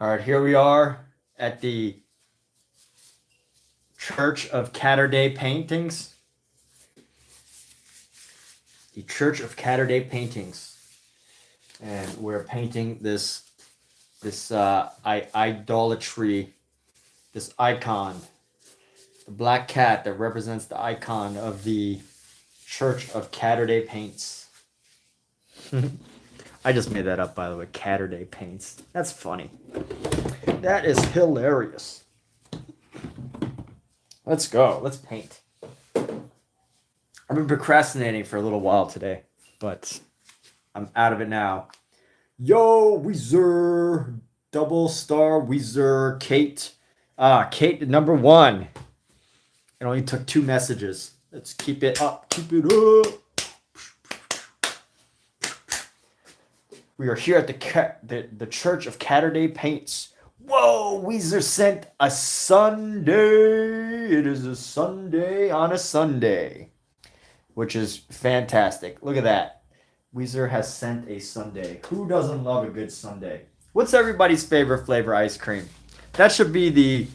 All right, here we are at the Church of Catterday Paintings. The Church of Catterday Paintings, and we're painting this idolatry, this icon, the black cat that represents the icon of the Church of Catterday Paints. I just made that up, by the way. Catterday Paints. That's funny. That is hilarious. Let's go. Let's paint. I've been procrastinating for a little while today, but I'm out of it now. Yo, Weezer. Double star Weezer. Kate. Kate, number one. It only took 2 messages. Let's keep it up. Keep it up. We are here at the Church of Catterday Paints. Whoa, Weezer sent a Sunday. It is a Sunday on a Sunday, which is fantastic. Look at that. Weezer has sent a Sunday. Who doesn't love a good Sunday? What's everybody's favorite flavor ice cream? That should be the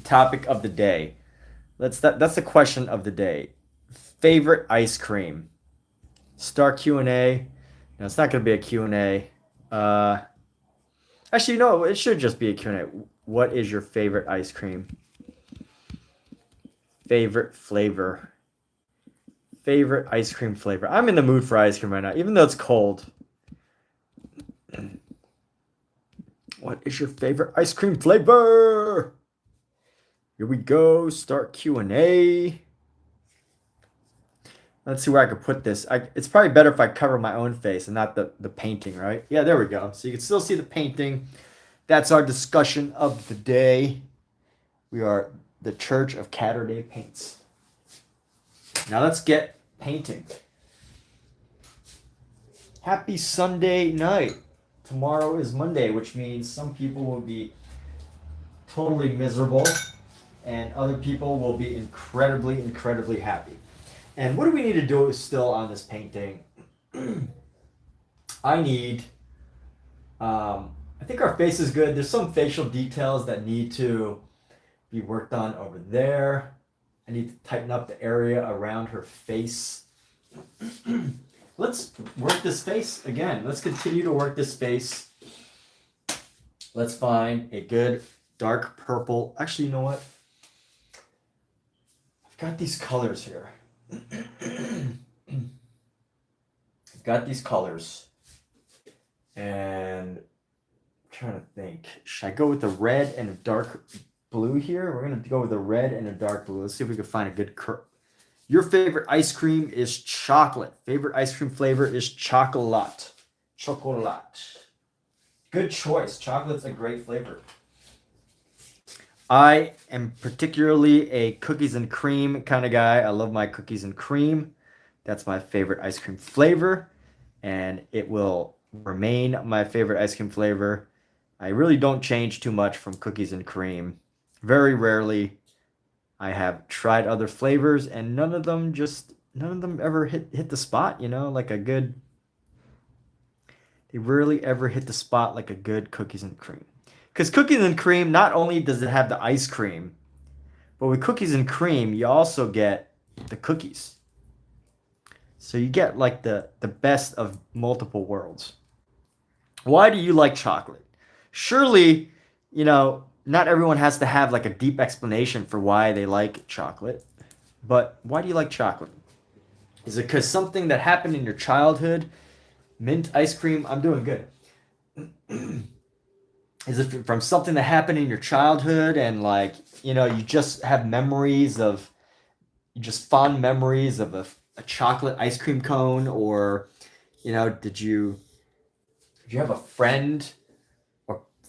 topic of the day. That's the question of the day. Favorite ice cream. Start Q&A. No, it's not going to be a Q&A. Actually, no, it should just be a Q&A. What is your favorite ice cream? Favorite flavor. Favorite ice cream flavor. I'm in the mood for ice cream right now, even though it's cold. What is your favorite ice cream flavor? Here we go. Start Q&A. Let's see where I could put this. It's probably better if I cover my own face and not the painting, right? Yeah, there we go. So you can still see the painting. That's our discussion of the day. We are the Church of Catterday Paints. Now let's get painting. Happy Sunday night. Tomorrow is Monday, which means some people will be totally miserable and other people will be incredibly, incredibly happy. And what do we need to do still on this painting? I think our face is good. There's some facial details that need to be worked on over there. I need to tighten up the area around her face. Let's work this face again. Let's continue to work this face. Let's find a good dark purple. Actually, you know what? I've got these colors here. I've got these colors. And I'm trying to think. Should I go with the red and a dark blue here? We're going to go with a red and a dark blue. Let's see if we can find a good Your favorite ice cream is chocolate. Favorite ice cream flavor is chocolate. Chocolate. Good choice. Chocolate's a great flavor. I am particularly a cookies and cream kind of guy. I love my cookies and cream. That's my favorite ice cream flavor, and it will remain my favorite ice cream flavor. I really don't change too much from cookies and cream. Very rarely. I have tried other flavors, and none of them ever hit the spot, like a good. They rarely ever hit the spot like a good cookies and cream. Because cookies and cream, not only does it have the ice cream, but with cookies and cream, you also get the cookies. So you get like the best of multiple worlds. Why do you like chocolate? Surely, not everyone has to have like a deep explanation for why they like chocolate. But why do you like chocolate? Is it because something that happened in your childhood? Mint ice cream, I'm doing good. Is it from something that happened in your childhood and you just have fond memories of a chocolate ice cream cone, or did you have a friend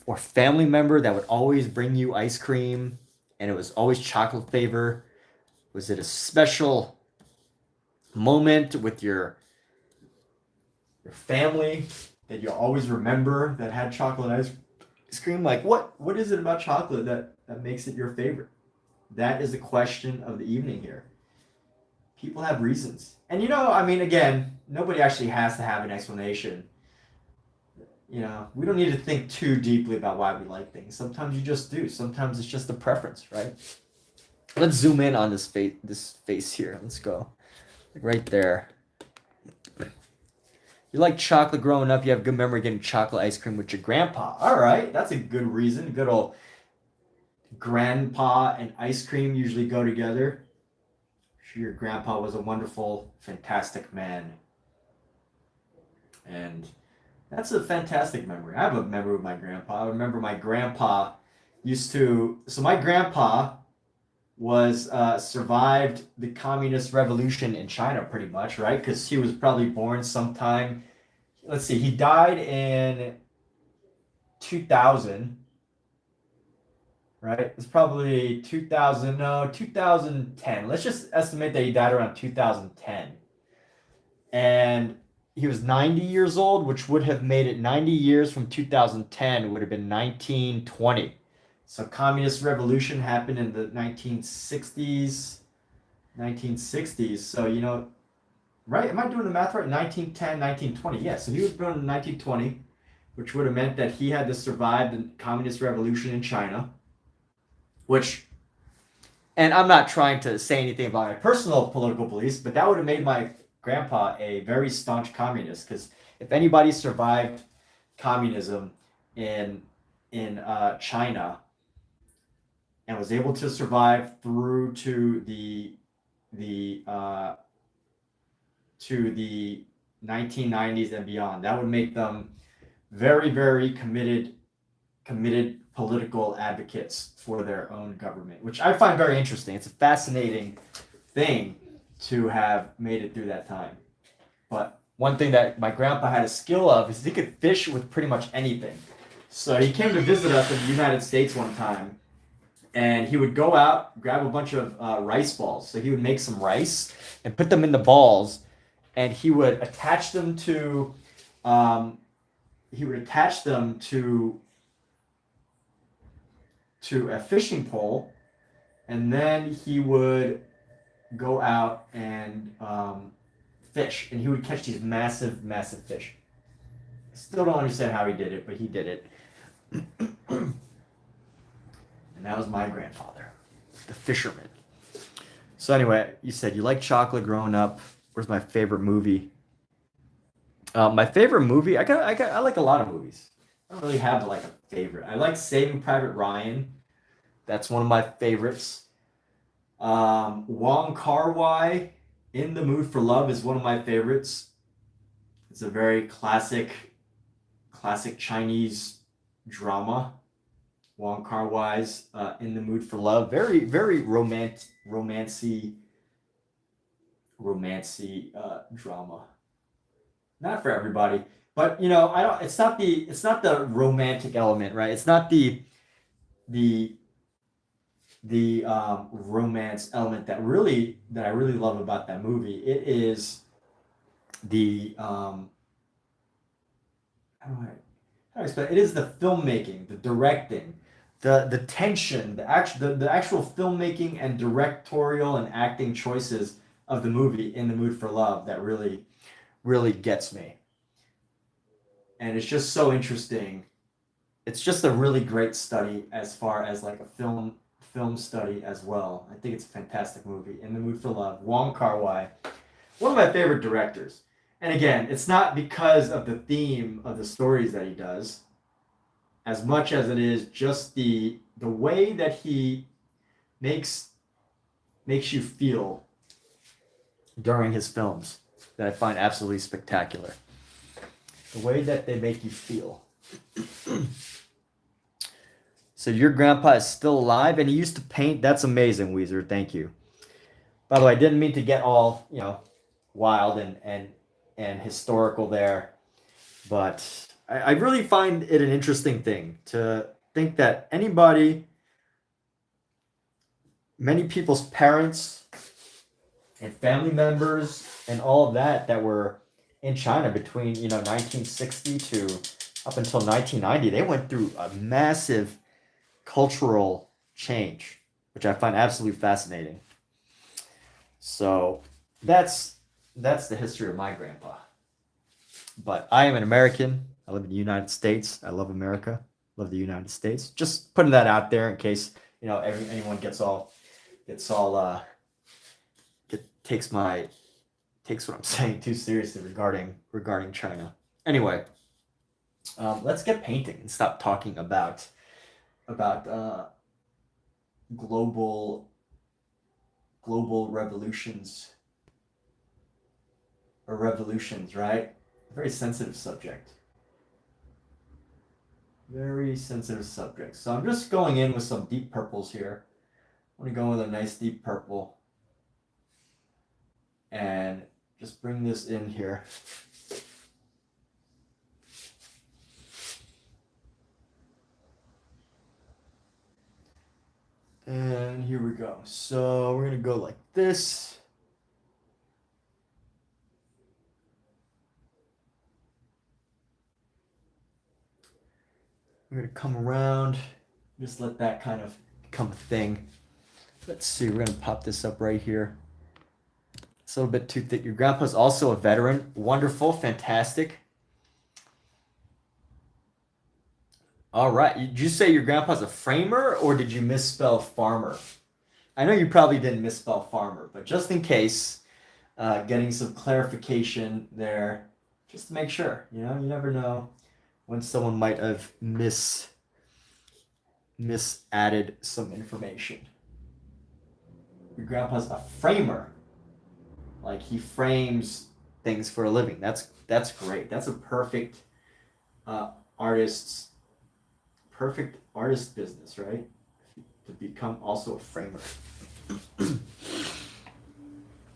or family member that would always bring you ice cream and it was always chocolate flavor? Was it a special moment with your family that you always remember that had chocolate ice cream? Like what is it about chocolate that makes it your favorite? That is the question of the evening here. People have reasons. And again, nobody actually has to have an explanation. we don't need to think too deeply about why we like things. Sometimes you just do. Sometimes it's just a preference, right? Let's zoom in on this face here. Let's go right there. You like chocolate growing up. You have good memory getting chocolate ice cream with your grandpa. All right, that's a good reason. Good old grandpa and ice cream usually go together. Sure, your grandpa was a wonderful, fantastic man. And that's a fantastic memory. I have a memory with my grandpa. I remember my grandpa so my grandpa was survived the communist revolution in China pretty much, right? Because he was probably born sometime. Let's see, he died in 2000, right? It's probably 2000, no, 2010. Let's just estimate that he died around 2010. And he was 90 years old, which would have made it 90 years from 2010, would have been 1920. So communist revolution happened in the 1960s. 1960s. So, right? Am I doing the math right? 1910, 1920. Yeah, so he was born in 1920, which would have meant that he had to survive the communist revolution in China, which, and I'm not trying to say anything about my personal political beliefs, but that would have made my grandpa a very staunch communist, because if anybody survived communism in China and was able to survive through the to the 1990s and beyond, that would make them very, very committed political advocates for their own government, which I find very interesting. It's a fascinating thing to have made it through that time. But one thing that my grandpa had a skill of is he could fish with pretty much anything. So he came to visit us in the United States one time, and he would go out, grab a bunch of rice balls. So he would make some rice and put them in the balls, and he would attach them to um, a fishing pole, and then he would go out and fish, and he would catch these massive, massive fish. Still don't understand how he did it, but he did it. And that was my grandfather, the fisherman. So anyway, you said you like chocolate growing up. Where's my favorite movie? My favorite movie, I like a lot of movies. I don't really have like a favorite. I like Saving Private Ryan. That's one of my favorites. Wong Kar-wai, In the Mood for Love is one of my favorites. It's a very classic Chinese drama. Wong Kar-wai's In the Mood for Love, very very romancy drama. Not for everybody, but I don't. It's not the romantic element, right? It's not the romance element that I really love about that movie. It is the how do I explain? It is the filmmaking, the directing, the tension, the actual filmmaking and directorial and acting choices of the movie In the Mood for Love that really really gets me. And it's just so interesting. It's just a really great study as far as like a film study as well. I think it's a fantastic movie. In the Mood for Love, Wong Kar-wai, one of my favorite directors. And again, it's not because of the theme of the stories that he does, as much as it is just the way that he makes you feel during his films that I find absolutely spectacular. The way that they make you feel. So your grandpa is still alive and he used to paint. That's amazing, Weezer. Thank you. By the way, I didn't mean to get all, wild and historical there, but I really find it an interesting thing to think that many people's parents and family members and all of that were in China between 1960 to up until 1990, they went through a massive cultural change, which I find absolutely fascinating. So that's the history of my grandpa. But I am an American. I live in the United States. I love America. Love the United States. Just putting that out there in case anyone takes what I'm saying too seriously regarding China. Anyway, let's get painting and stop talking about global revolutions or revolutions, right? Very sensitive subject. Very sensitive subject. So I'm just going in with some deep purples here. I'm going to go with a nice deep purple and just bring this in here. And here we go. So we're going to go like this. We're going to come around, just let that kind of become a thing. Let's see, we're going to pop this up right here. It's a little bit too thick. Your grandpa's also a veteran. Wonderful, fantastic. All right. Did you say your grandpa's a framer or did you misspell farmer? I know you probably didn't misspell farmer, but just in case, getting some clarification there, just to make sure. You never know when someone might have misadded some information. Your grandpa's a framer. Like he frames things for a living. That's great. That's a perfect artist business, right? To become also a framer.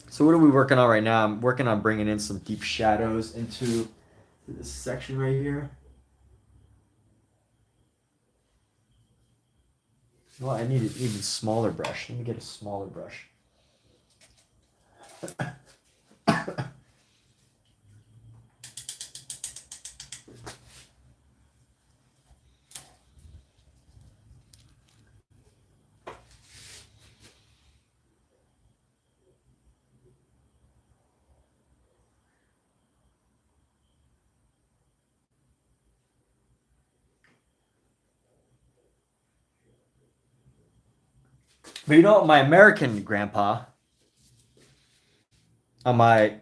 So what are we working on right now? I'm working on bringing in some deep shadows into this section right here. Well, I need an even smaller brush. Let me get a smaller brush. But my American grandpa, on my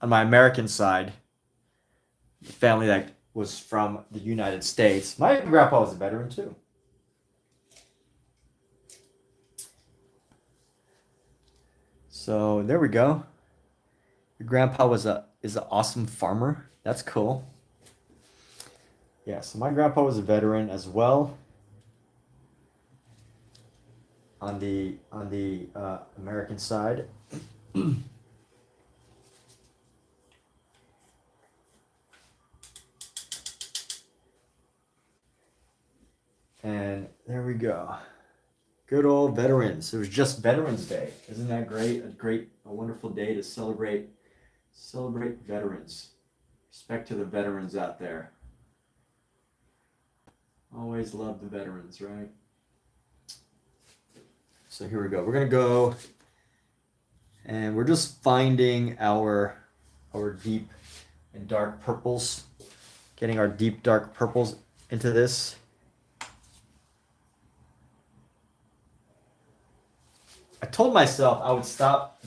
American side, the family that was from the United States, my grandpa was a veteran too. So there we go. Your grandpa is an awesome farmer. That's cool. Yeah, so my grandpa was a veteran as well. On the American side. And there we go. Good old veterans. It was just Veterans Day. Isn't that great? A wonderful day to celebrate veterans. Respect to the veterans out there. Always love the veterans, right? So here we go. We're gonna go, and we're just finding our deep and dark purples, getting our deep dark purples into this. I told myself I would stop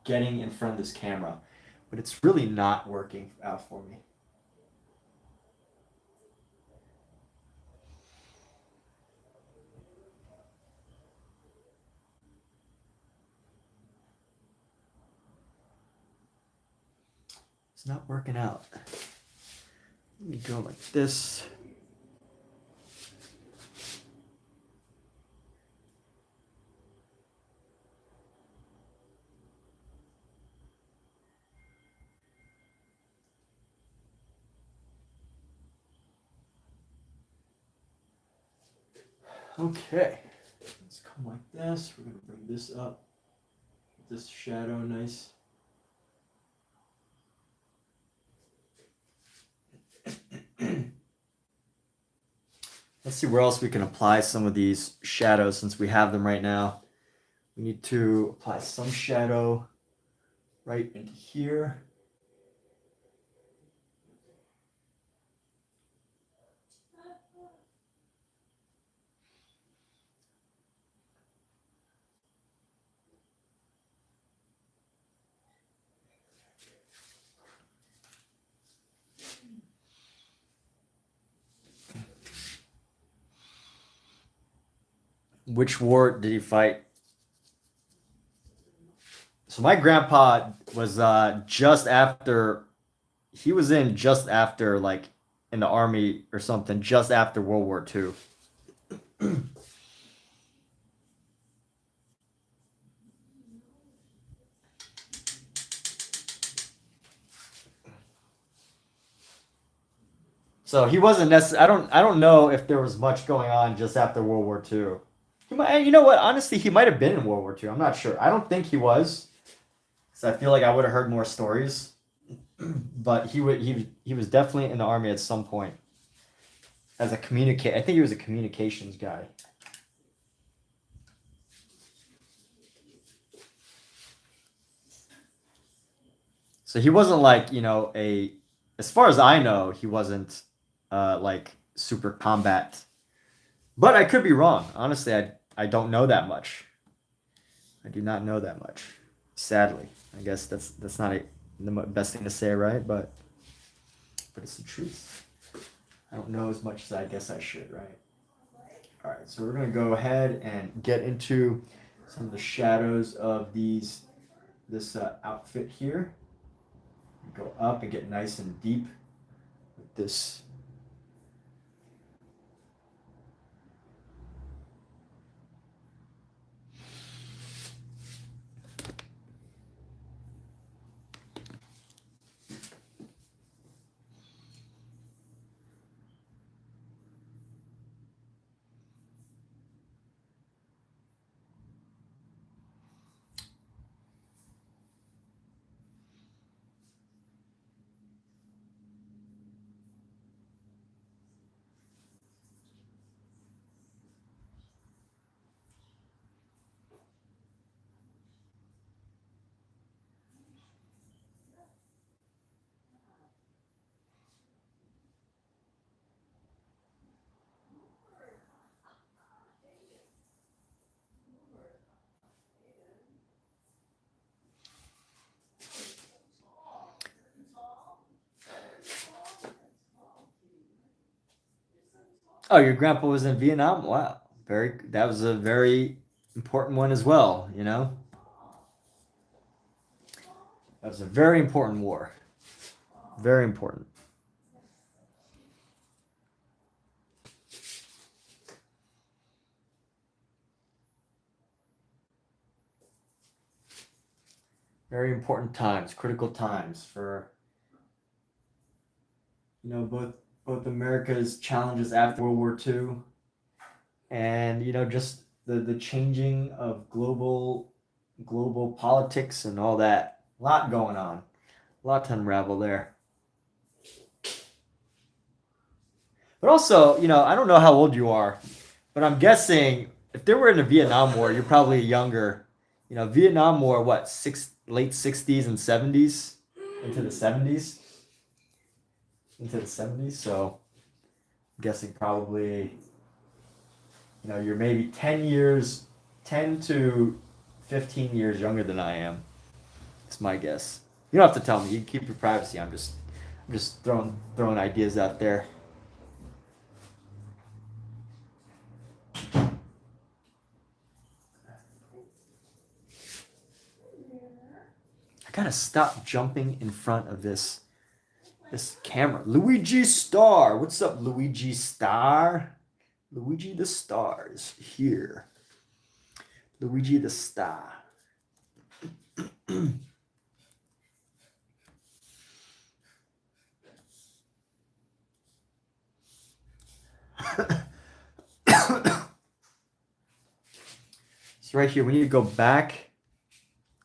getting in front of this camera, but it's really not working out for me. It's not working out. Let me go like this. Okay, let's come like this. We're gonna bring this up. This shadow nice. Let's see where else we can apply some of these shadows since we have them right now. We need to apply some shadow right into here. Which war did he fight? So my grandpa was just after he was in just after like in the army or something, just after World War II. So he wasn't necessarily. I don't know if there was much going on just after World War II. He might, you know what? Honestly, he might have been in World War II. I'm not sure. I don't think he was, because I feel like I would have heard more stories. But he was definitely in the army at some point as a communicate. I think he was a communications guy. So he wasn't like, as far as I know, he wasn't like super combat. But I could be wrong. Honestly, I don't know that much. I do not know that much. Sadly, I guess that's not the best thing to say, right? But it's the truth. I don't know as much as I guess I should, right? All right, so we're gonna go ahead and get into some of the shadows of this outfit here. Go up and get nice and deep with this. Oh, your grandpa was in Vietnam? Wow. That was a very important one as well, you know? That was a very important war. Very important. Very important times, critical times for both America's challenges after World War II and just the changing of global politics and all that. A lot going on. A lot to unravel there. But also, I don't know how old you are, but I'm guessing if they were in the Vietnam War, you're probably younger. Vietnam War, what, late 60s and 70s into the 70s? Into the 70s. So I'm guessing probably, you're maybe 10 years, 10 to 15 years younger than I am. It's my guess. You don't have to tell me. You can keep your privacy. I'm just throwing ideas out there. I gotta stop jumping in front of this camera. Luigi Star. What's up, Luigi Star? Luigi the Star is here. Luigi the Star. So right here, we need to go back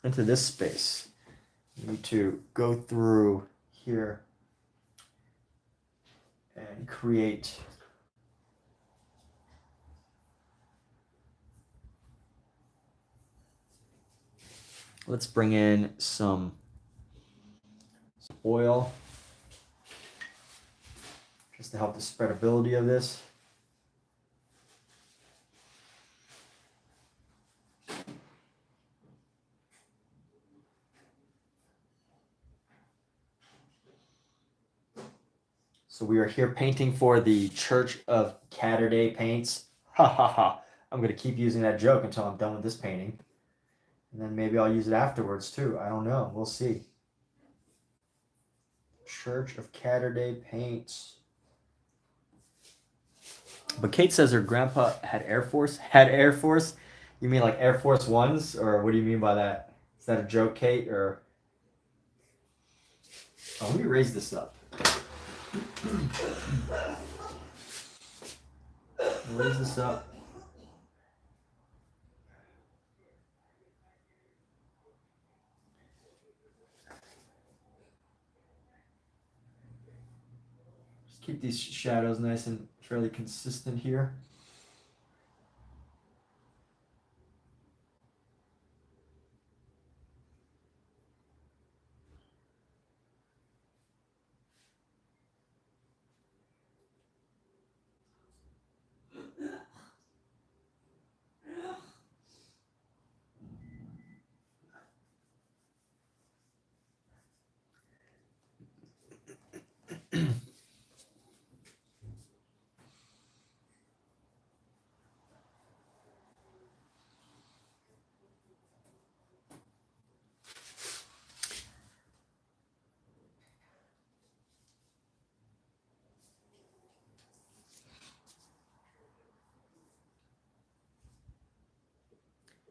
into this space. We need to go through here and create let's bring in some oil just to help the spreadability of this. So we are here painting for the Church of Catterday Paints. Ha ha ha. I'm gonna keep using that joke until I'm done with this painting. And then maybe I'll use it afterwards too. I don't know. We'll see. Church of Catterday paints. But Kate says her grandpa had Air Force. Had Air Force? You mean like Air Force Ones? Or what do you mean by that? Is that a joke, Kate? Or oh, let me raise this up. Raise this up. Just keep these shadows nice and fairly consistent here.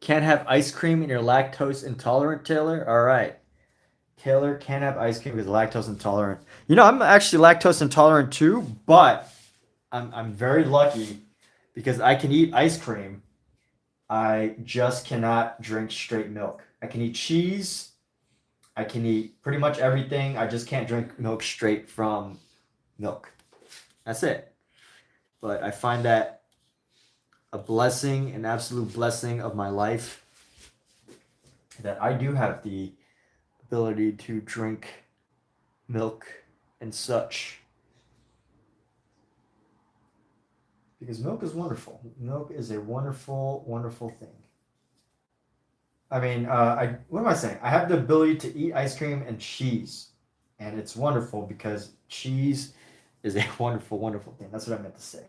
Can't have ice cream and you're lactose intolerant, Taylor? All right. Taylor can't have ice cream because lactose intolerant. You know, I'm actually lactose intolerant too, but I'm very lucky because I can eat ice cream. I just cannot drink straight milk. I can eat cheese. I can eat pretty much everything. I just can't drink milk straight from milk. That's it. But I find that a blessing, an absolute blessing of my life, that I do have the ability to drink milk and such. Because milk is wonderful. Milk is a wonderful, wonderful thing. I mean, what am I saying? I have the ability to eat ice cream and cheese, and it's wonderful because cheese is a wonderful, wonderful thing. That's what I meant to say.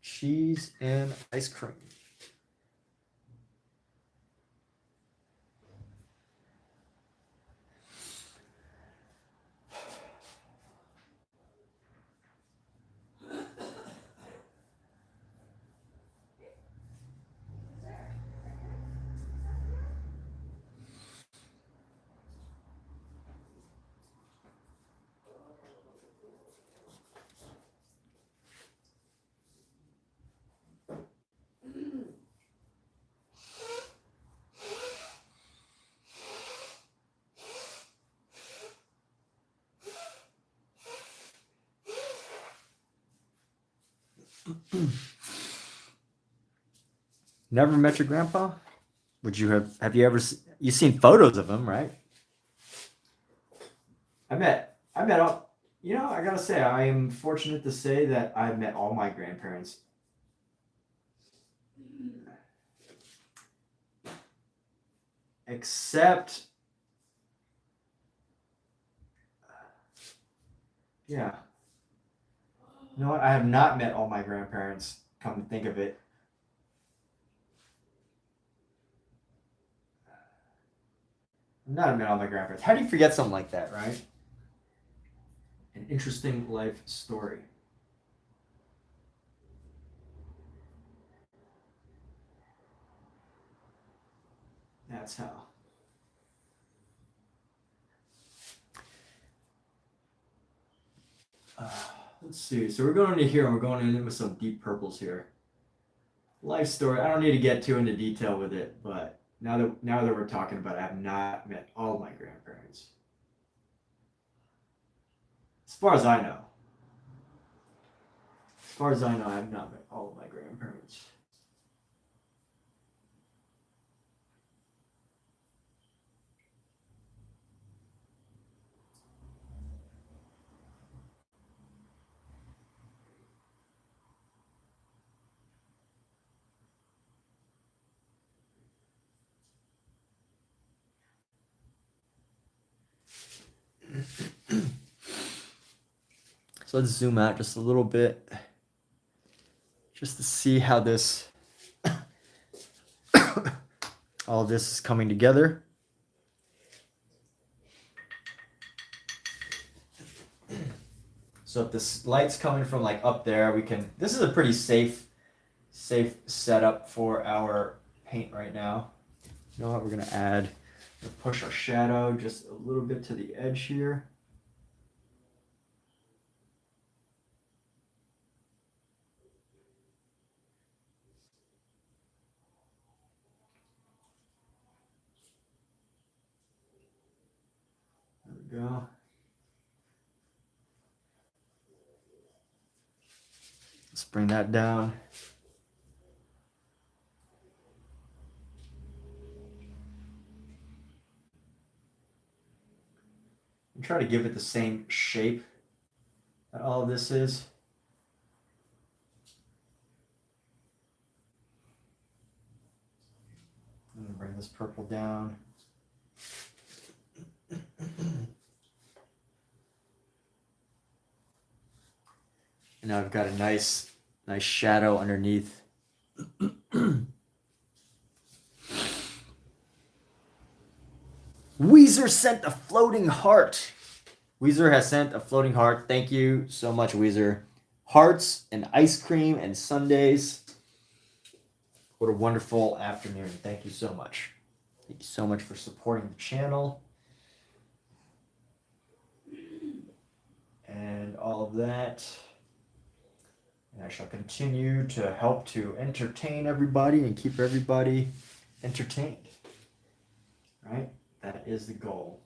Cheese and ice cream. Never met your grandpa? Would you have you ever you seen photos of him, right? I met all, you know, I gotta say, I am fortunate to say that I've met all my grandparents. Except, yeah. You know what? I have not met all my grandparents, come to think of it. I've not met all my grandparents. How do you forget something like that, right? An interesting life story. That's how. Uh, let's see. So we're going into here and we're going in with some deep purples here. Life story. I don't need to get too into detail with it, but now that we're talking about it, I have not met all my grandparents. As far as I know. As far as I know, I have not met all of my grandparents. So let's zoom out just a little bit, just to see how this, all this is coming together. So if this light's coming from like up there, this is a pretty safe setup for our paint right now. You know what, we're gonna add, push our shadow just a little bit to the edge here. There we go. Let's bring that down. And try to give it the same shape that all of this is. I'm gonna bring this purple down. And now I've got a nice shadow underneath. Weezer sent a floating heart. Weezer has sent a floating heart. Thank you so much, Weezer. Hearts and ice cream and sundaes. What a wonderful afternoon. Thank you so much. Thank you so much for supporting the channel. And all of that. And I shall continue to help to entertain everybody and keep everybody entertained. Right? That is the goal.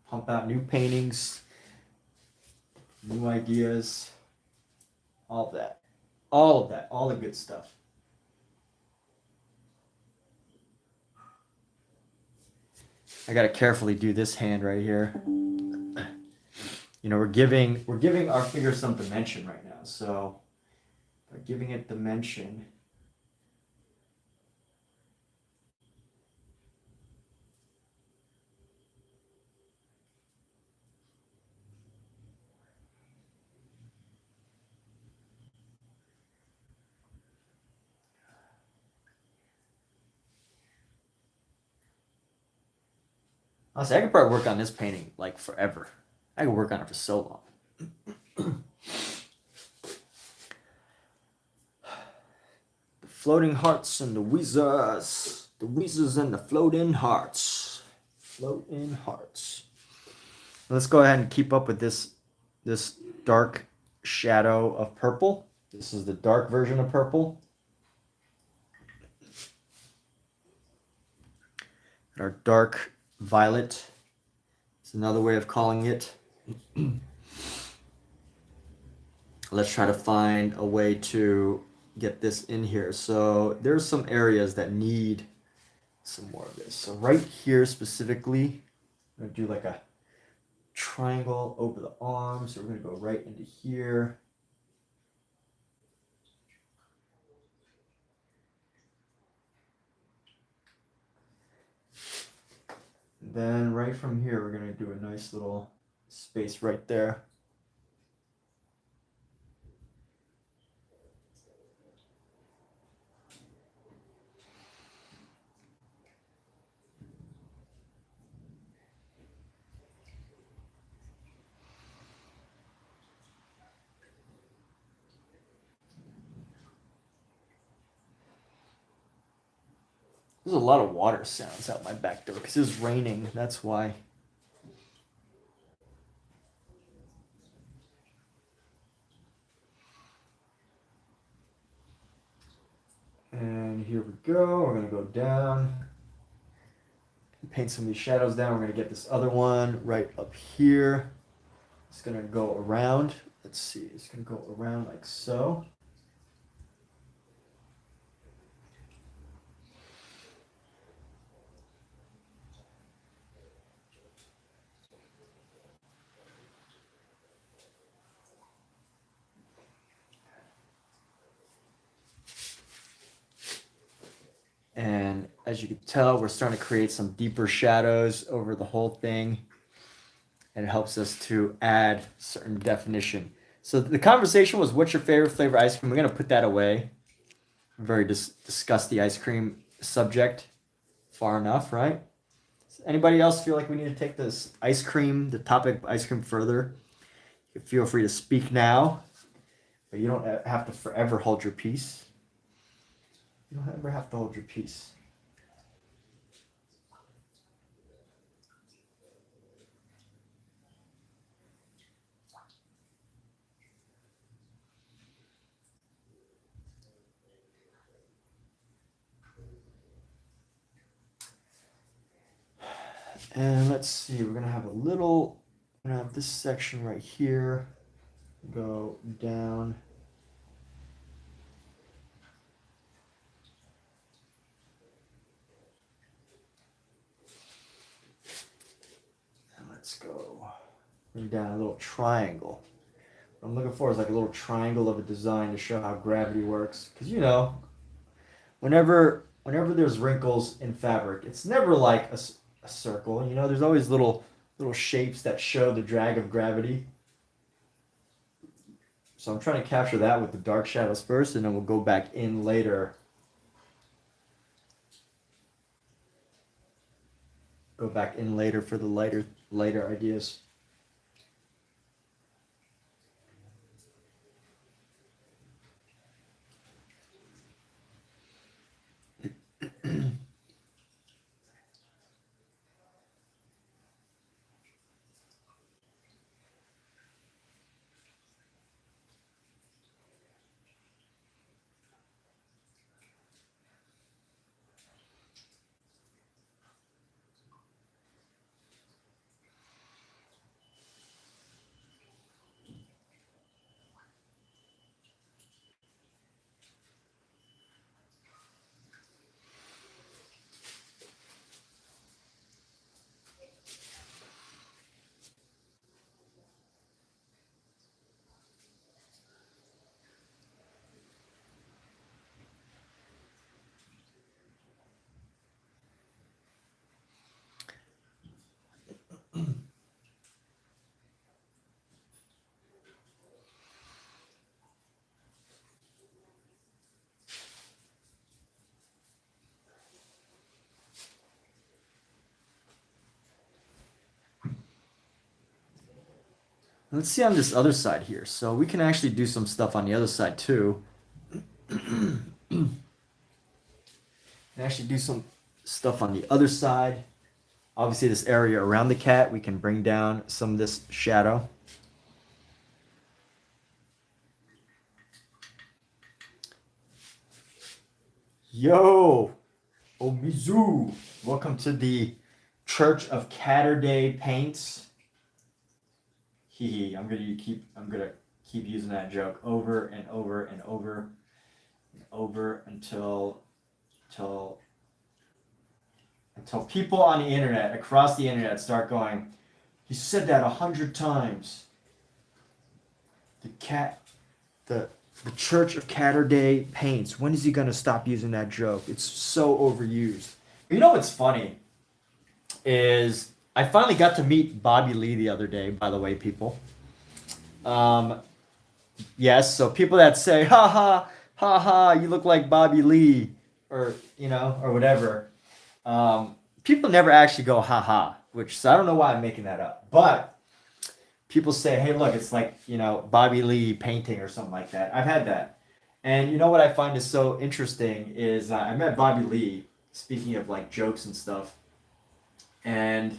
Pump out new paintings, new ideas, all of that. All of that, all the good stuff. I gotta carefully do this hand right here. You know, we're giving our finger some dimension right now. So by giving it dimension, honestly, I could probably work on this painting like forever. I could work on it for so long. The floating hearts and the Weezers. The Weezers and the floating hearts. Floating hearts. Let's go ahead and keep up with this dark shadow of purple. This is the dark version of purple. Our dark violet is another way of calling it. Let's try to find a way to get this in here. So there's some areas that need some more of this. So right here specifically, I'm gonna do like a triangle over the arm. So we're gonna go right into here. And then right from here, we're gonna do a nice little space right there. There's a lot of water sounds out my back door because it's raining. That's why. And here we go. We're going to go down. Paint some of these shadows down. We're going to get this other one right up here. It's going to go around. Let's see. It's going to go around like so. And as you can tell, we're starting to create some deeper shadows over the whole thing. and it helps us to add certain definition. So the conversation was, what's your favorite flavor ice cream? We're going to put that away. We've already discussed the ice cream subject far enough, right? Anybody else feel like we need to take this ice cream, the topic of ice cream further? You feel free to speak now, but you don't have to forever hold your peace. You don't ever have to hold your peace. And let's see, we're gonna have this section right here go down. And let's go bring down a little triangle. What I'm looking for is like a little triangle of a design to show how gravity works. Because whenever there's wrinkles in fabric, it's never like a circle. There's always little shapes that show the drag of gravity. So I'm trying to capture that with the dark shadows first, and then we'll go back in later. Go back in later for the lighter ideas. Let's see on this other side here. So we can actually do some stuff on the other side too. And actually do some stuff on the other side. Obviously, this area around the cat, we can bring down some of this shadow. Yo, Omizu, welcome to the Church of Catterday Paints. I'm gonna keep using that joke over and over and over and over until people on the internet, across the internet, start going, "He said that 100 times." The Church of Catterday Paints. When is he gonna stop using that joke? It's so overused. You know what's funny is I finally got to meet Bobby Lee the other day. By the way, people. Yes. So people that say, "Ha ha ha ha," you look like Bobby Lee, or or whatever. People never actually go "ha ha," so I don't know why I'm making that up, but people say, "Hey, look, it's like Bobby Lee painting or something like that." I've had that, and what I find is so interesting is I met Bobby Lee. Speaking of like jokes and stuff, and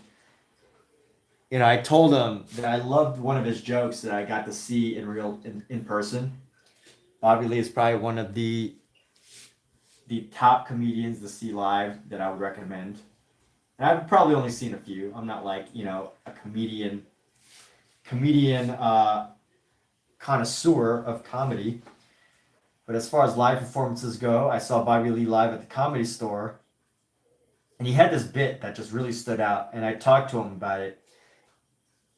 I told him that I loved one of his jokes that I got to see in person. Bobby Lee is probably one of the top comedians to see live that I would recommend. And I've probably only seen a few. I'm not like a comedian connoisseur of comedy. But as far as live performances go, I saw Bobby Lee live at the Comedy Store, and he had this bit that just really stood out, and I talked to him about it.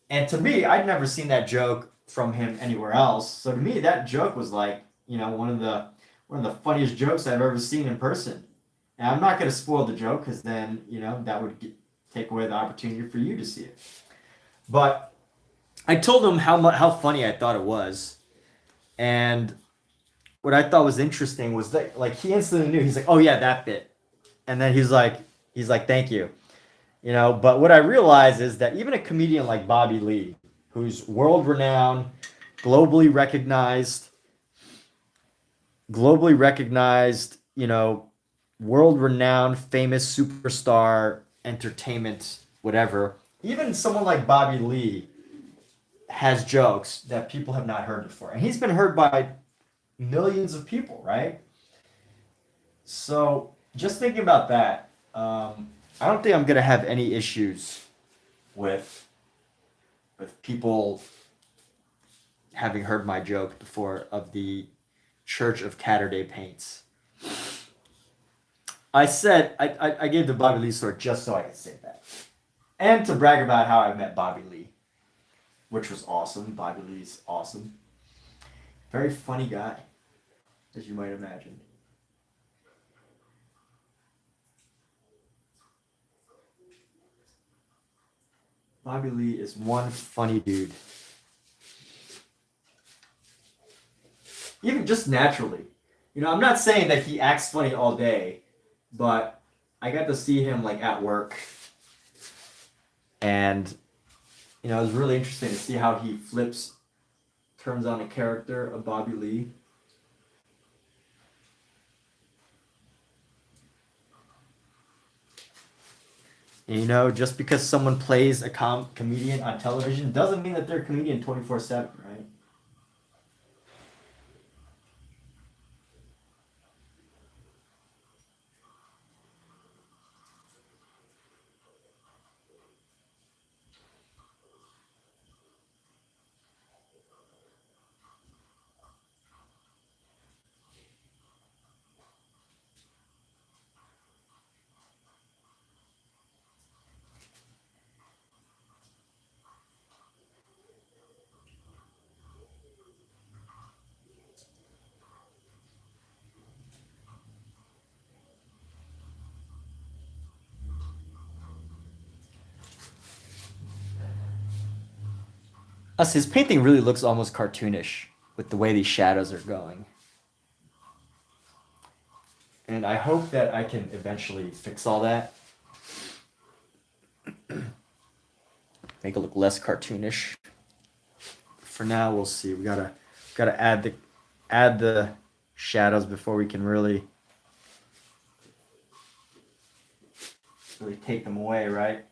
And to me, I'd never seen that joke from him anywhere else. So to me, that joke was like, one of the funniest jokes I've ever seen in person. And I'm not going to spoil the joke because then, that would take away the opportunity for you to see it. But I told him how funny I thought it was, and what I thought was interesting was that like he instantly knew. He's like, "Oh yeah, that bit," and then he's like, "Thank you." But what I realize is that even a comedian like Bobby Lee, who's world renowned, globally recognized, globally recognized, world renowned, famous superstar, entertainment, whatever, even someone like Bobby Lee has jokes that people have not heard before. And he's been heard by millions of people, right? So just thinking about that, I don't think I'm going to have any issues with people having heard my joke before of the Church of Catterday Paints. I gave the Bobby Lee story just so I could say that. And to brag about how I met Bobby Lee, which was awesome. Bobby Lee's awesome. Very funny guy, as you might imagine. Bobby Lee is one funny dude. Even just naturally. I'm not saying that he acts funny all day, but I got to see him like at work. And it was really interesting to see how he turns on a character of Bobby Lee. And, just because someone plays a comedian on television doesn't mean that they're a comedian 24/7, right? His painting really looks almost cartoonish with the way these shadows are going. And I hope that I can eventually fix all that. Make it look less cartoonish. For now, we'll see. We gotta add the shadows before we can really take them away, right?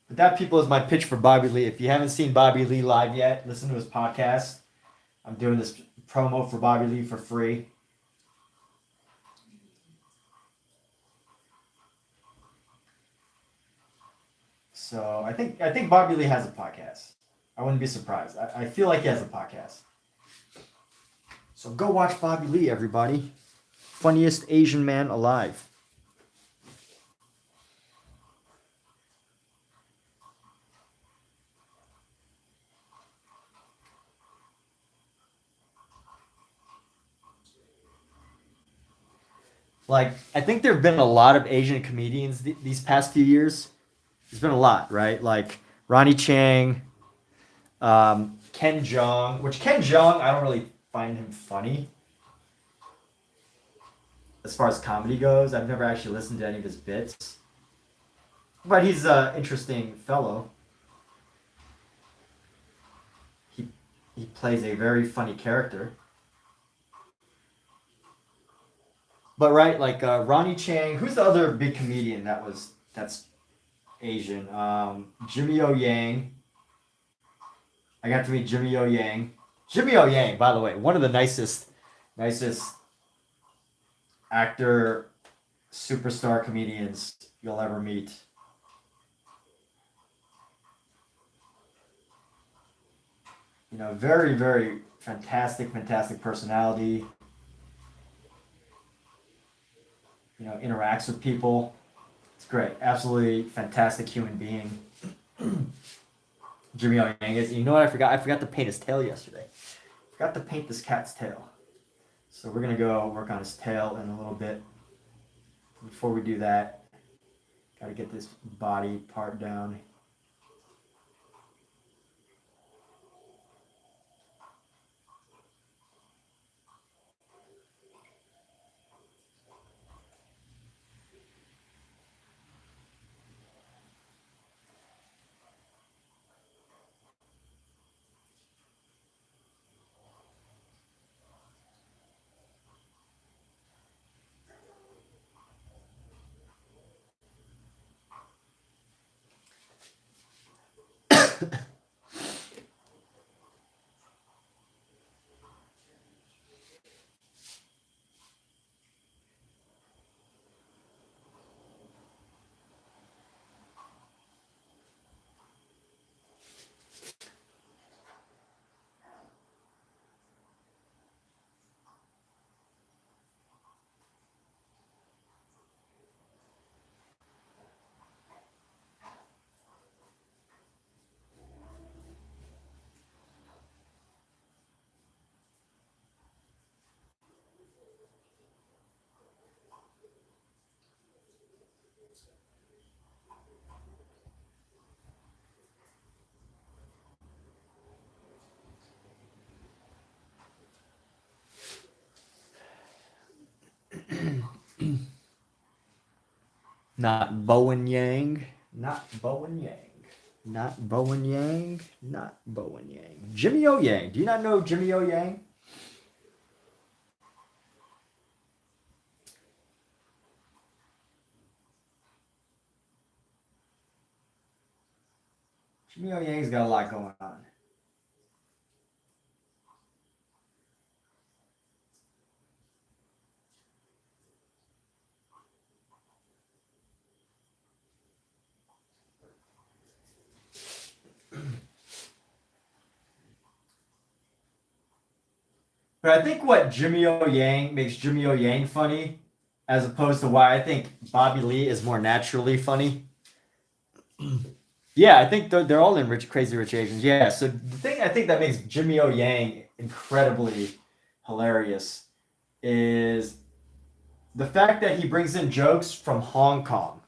But that, people, is my pitch for Bobby Lee. If you haven't seen Bobby Lee live yet, listen to his podcast. I'm doing this promo for Bobby Lee for free. So I think Bobby Lee has a podcast. I wouldn't be surprised. I feel like he has a podcast. So go watch Bobby Lee, everybody. Funniest Asian man alive. Like, I think there have been a lot of Asian comedians these past few years. There's been a lot, right? Like Ronnie Chang, Ken Jeong, which Ken Jeong, I don't really find him funny as far as comedy goes. I've never actually listened to any of his bits, but he's an interesting fellow. He he plays a very funny character. But right, like Ronnie Chang, who's the other big comedian that's Asian? Jimmy O Yang. I got to meet Jimmy O Yang. Jimmy O Yang, by the way, one of the nicest actor, superstar comedians you'll ever meet. Very, very fantastic personality. Interacts with people. It's great. Absolutely fantastic human being. Jimmy O Yang is. You know what I forgot? I forgot to paint his tail yesterday. Got to paint this cat's tail. So we're gonna go work on his tail in a little bit. Before we do that, gotta get this body part down. Not Bowen Yang. Not Bowen Yang. Not Bowen Yang. Not Bowen Yang. Jimmy O Yang. Do you not know Jimmy O Yang? Jimmy O Yang's got a lot going on. But I think what Jimmy O Yang makes Jimmy O Yang funny, as opposed to why I think Bobby Lee is more naturally funny. Yeah, I think they're all in Crazy Rich Asians. Yeah, so the thing I think that makes Jimmy O Yang incredibly hilarious is the fact that he brings in jokes from Hong Kong.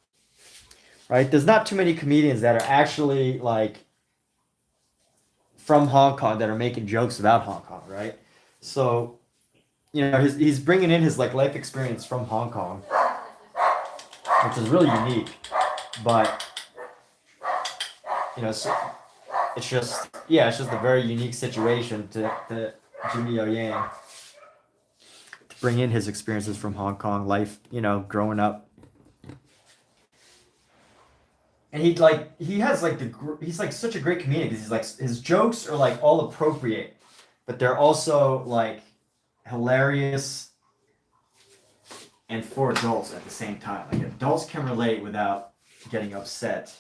Right? There's not too many comedians that are actually like from Hong Kong that are making jokes about Hong Kong, right? So, he's bringing in his like life experience from Hong Kong, which is really unique. But so it's just a very unique situation to Jimmy O Yang to bring in his experiences from Hong Kong life, growing up. And he's like such a great comedian because he's like his jokes are like all appropriate, but they're also like hilarious and for adults at the same time. Like adults can relate without getting upset.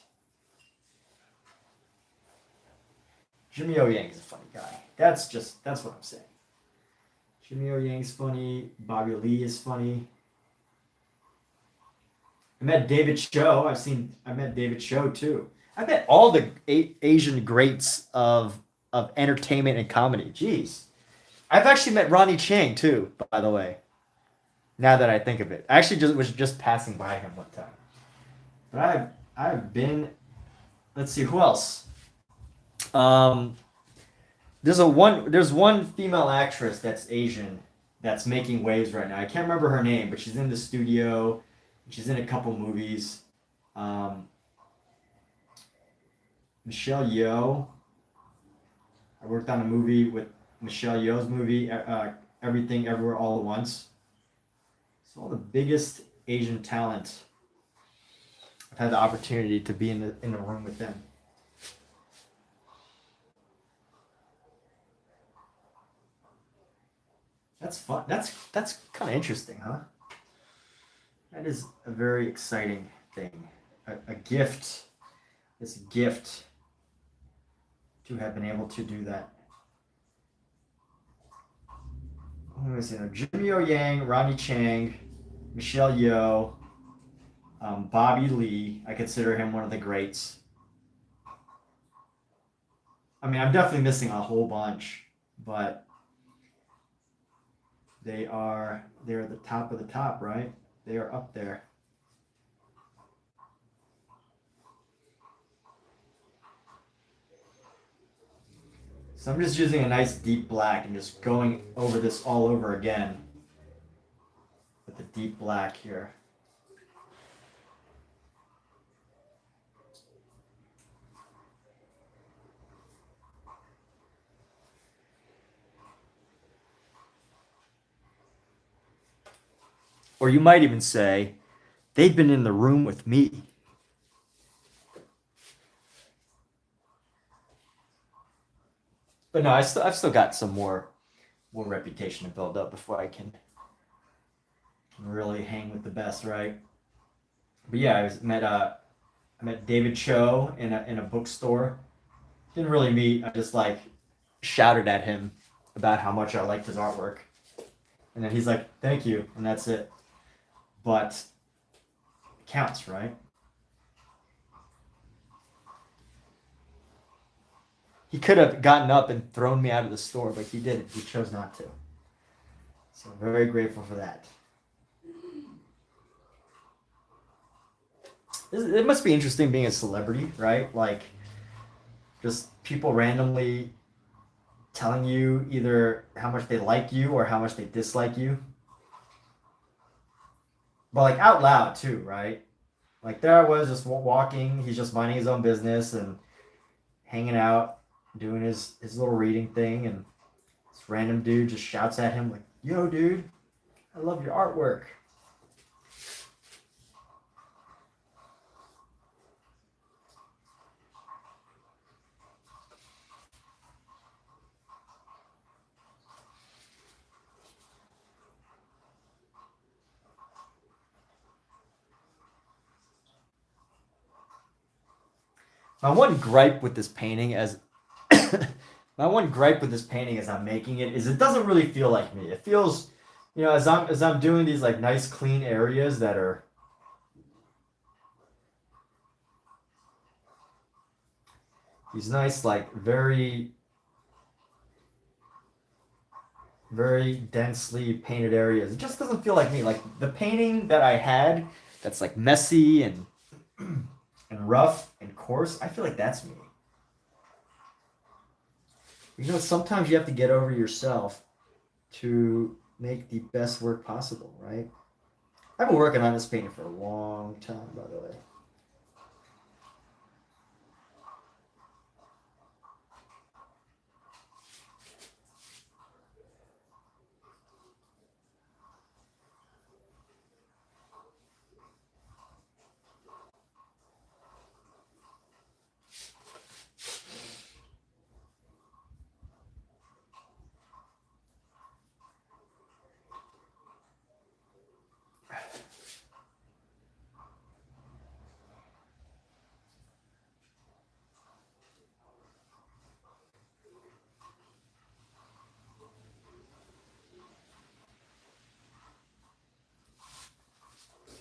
Jimmy O Yang is a funny guy. That's what I'm saying. Jimmy O Yang's funny. Bobby Lee is funny. I met David Cho. I met David Cho too. I met all the Asian greats of entertainment and comedy. Jeez. I've actually met Ronnie Chang too, by the way. Now that I think of it. I actually was just passing by him one time. But I've been, let's see, who else? Um there's one female actress that's Asian that's making waves right now. I can't remember her name, but she's in the studio. She's in a couple movies. Um, Michelle Yeoh. I worked on a movie with Michelle Yeoh's movie, Everything Everywhere All at Once. It's all the biggest Asian talent. I've had the opportunity to be in the room with them. That's fun. That's kind of interesting, huh? That is a very exciting thing. A gift. It's a gift to have been able to do that. Let me see. Jimmy O Yang, Ronnie Chang, Michelle Yeoh, Bobby Lee. I consider him one of the greats. I mean, I'm definitely missing a whole bunch, but They're the top of the top, right? They are up there. So I'm just using a nice deep black and just going over this all over again with the deep black here. Or you might even say, they've been in the room with me. But no, I've still got some more reputation to build up before I can really hang with the best, right? But yeah, I met David Cho in a bookstore. Didn't really meet. I just like shouted at him about how much I liked his artwork, and then he's like, "Thank you," and that's it. But it counts, right? He could have gotten up and thrown me out of the store, but he didn't. He chose not to. So I'm very grateful for that. It must be interesting being a celebrity, right? Like, just people randomly telling you either how much they like you or how much they dislike you. But like out loud too, right? Like there I was just walking. He's just minding his own business and hanging out, doing his little reading thing, and this random dude just shouts at him like, "Yo, dude, I love your artwork." My one gripe with this painting as my one gripe with this painting as I'm making it is it doesn't really feel like me. It feels, as I'm doing these like nice clean areas that are these nice like very densely painted areas. It just doesn't feel like me. Like the painting that I had that's like messy and and rough and coarse, I feel like that's me. Sometimes you have to get over yourself to make the best work possible, right? I've been working on this painting for a long time, by the way.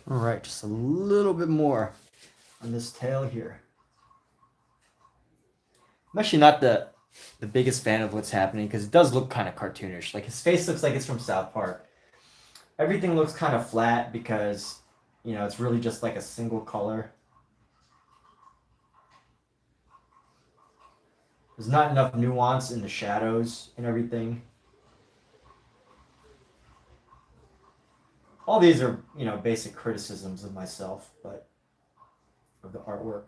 All right, just a little bit more on this tail here. I'm actually not the biggest fan of what's happening because it does look kind of cartoonish. Like his face looks like it's from South Park. Everything looks kind of flat because, it's really just like a single color. There's not enough nuance in the shadows and everything. All these are, basic criticisms of myself, but of the artwork.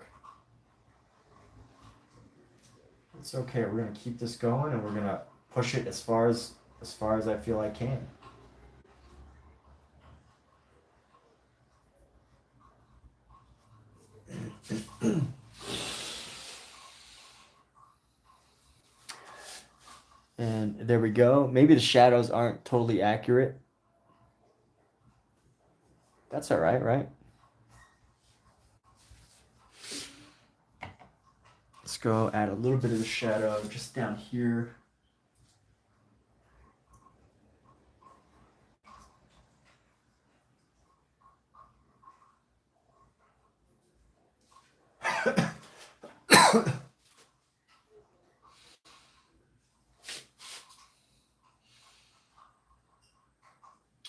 It's okay. We're gonna keep this going, and we're gonna push it as far as I feel I can. And there we go. Maybe the shadows aren't totally accurate. That's all right, right? Let's go add a little bit of the shadow just down here.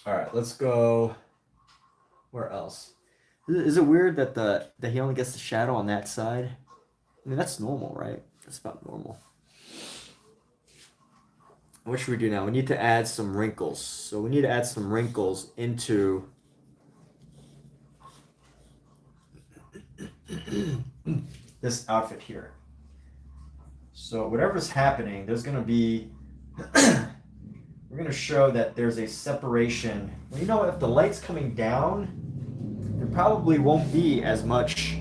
All right, let's go. Where else? Is it weird that that he only gets the shadow on that side? I mean, that's normal, right? That's about normal. What should we do now? We need to add some wrinkles. So we need to add some wrinkles into this outfit here. So whatever's happening, there's going to be we're going to show that there's a separation. Well, you know, if the light's coming down, there probably won't be as much.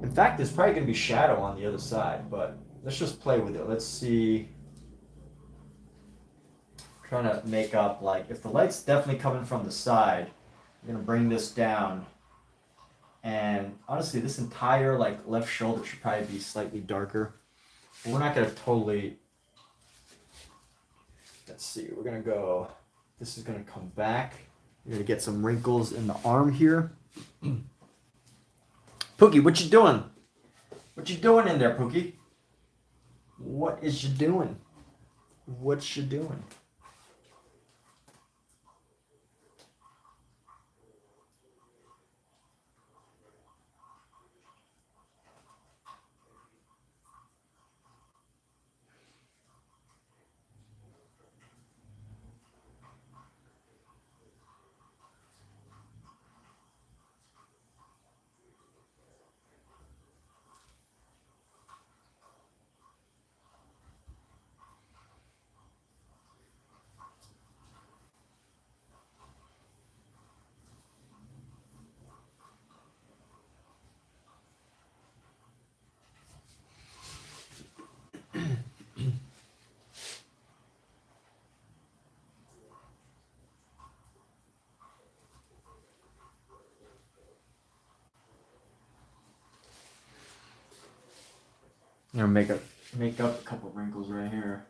In fact, there's probably going to be shadow on the other side, but let's just play with it. Let's see. I'm trying to make up, like, if the light's definitely coming from the side, I'm going to bring this down. And honestly, this entire, like, left shoulder should probably be slightly darker. But we're not going to totally. Let's see. We're going to go. This is going to come back. We're going to get some wrinkles in the arm here. Pookie, what you doing? What you doing in there, Pookie? What is you doing? What you doing? I'm gonna make up a couple wrinkles right here.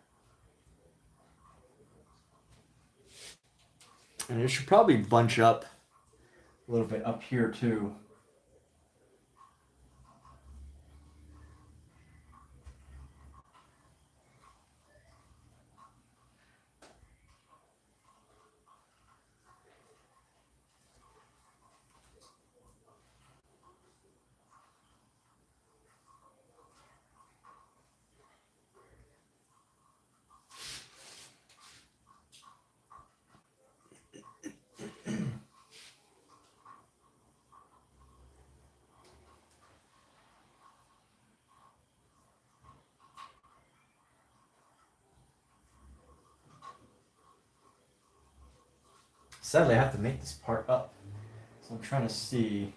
And it should probably bunch up a little bit up here too. Sadly, I have to make this part up. So I'm trying to see.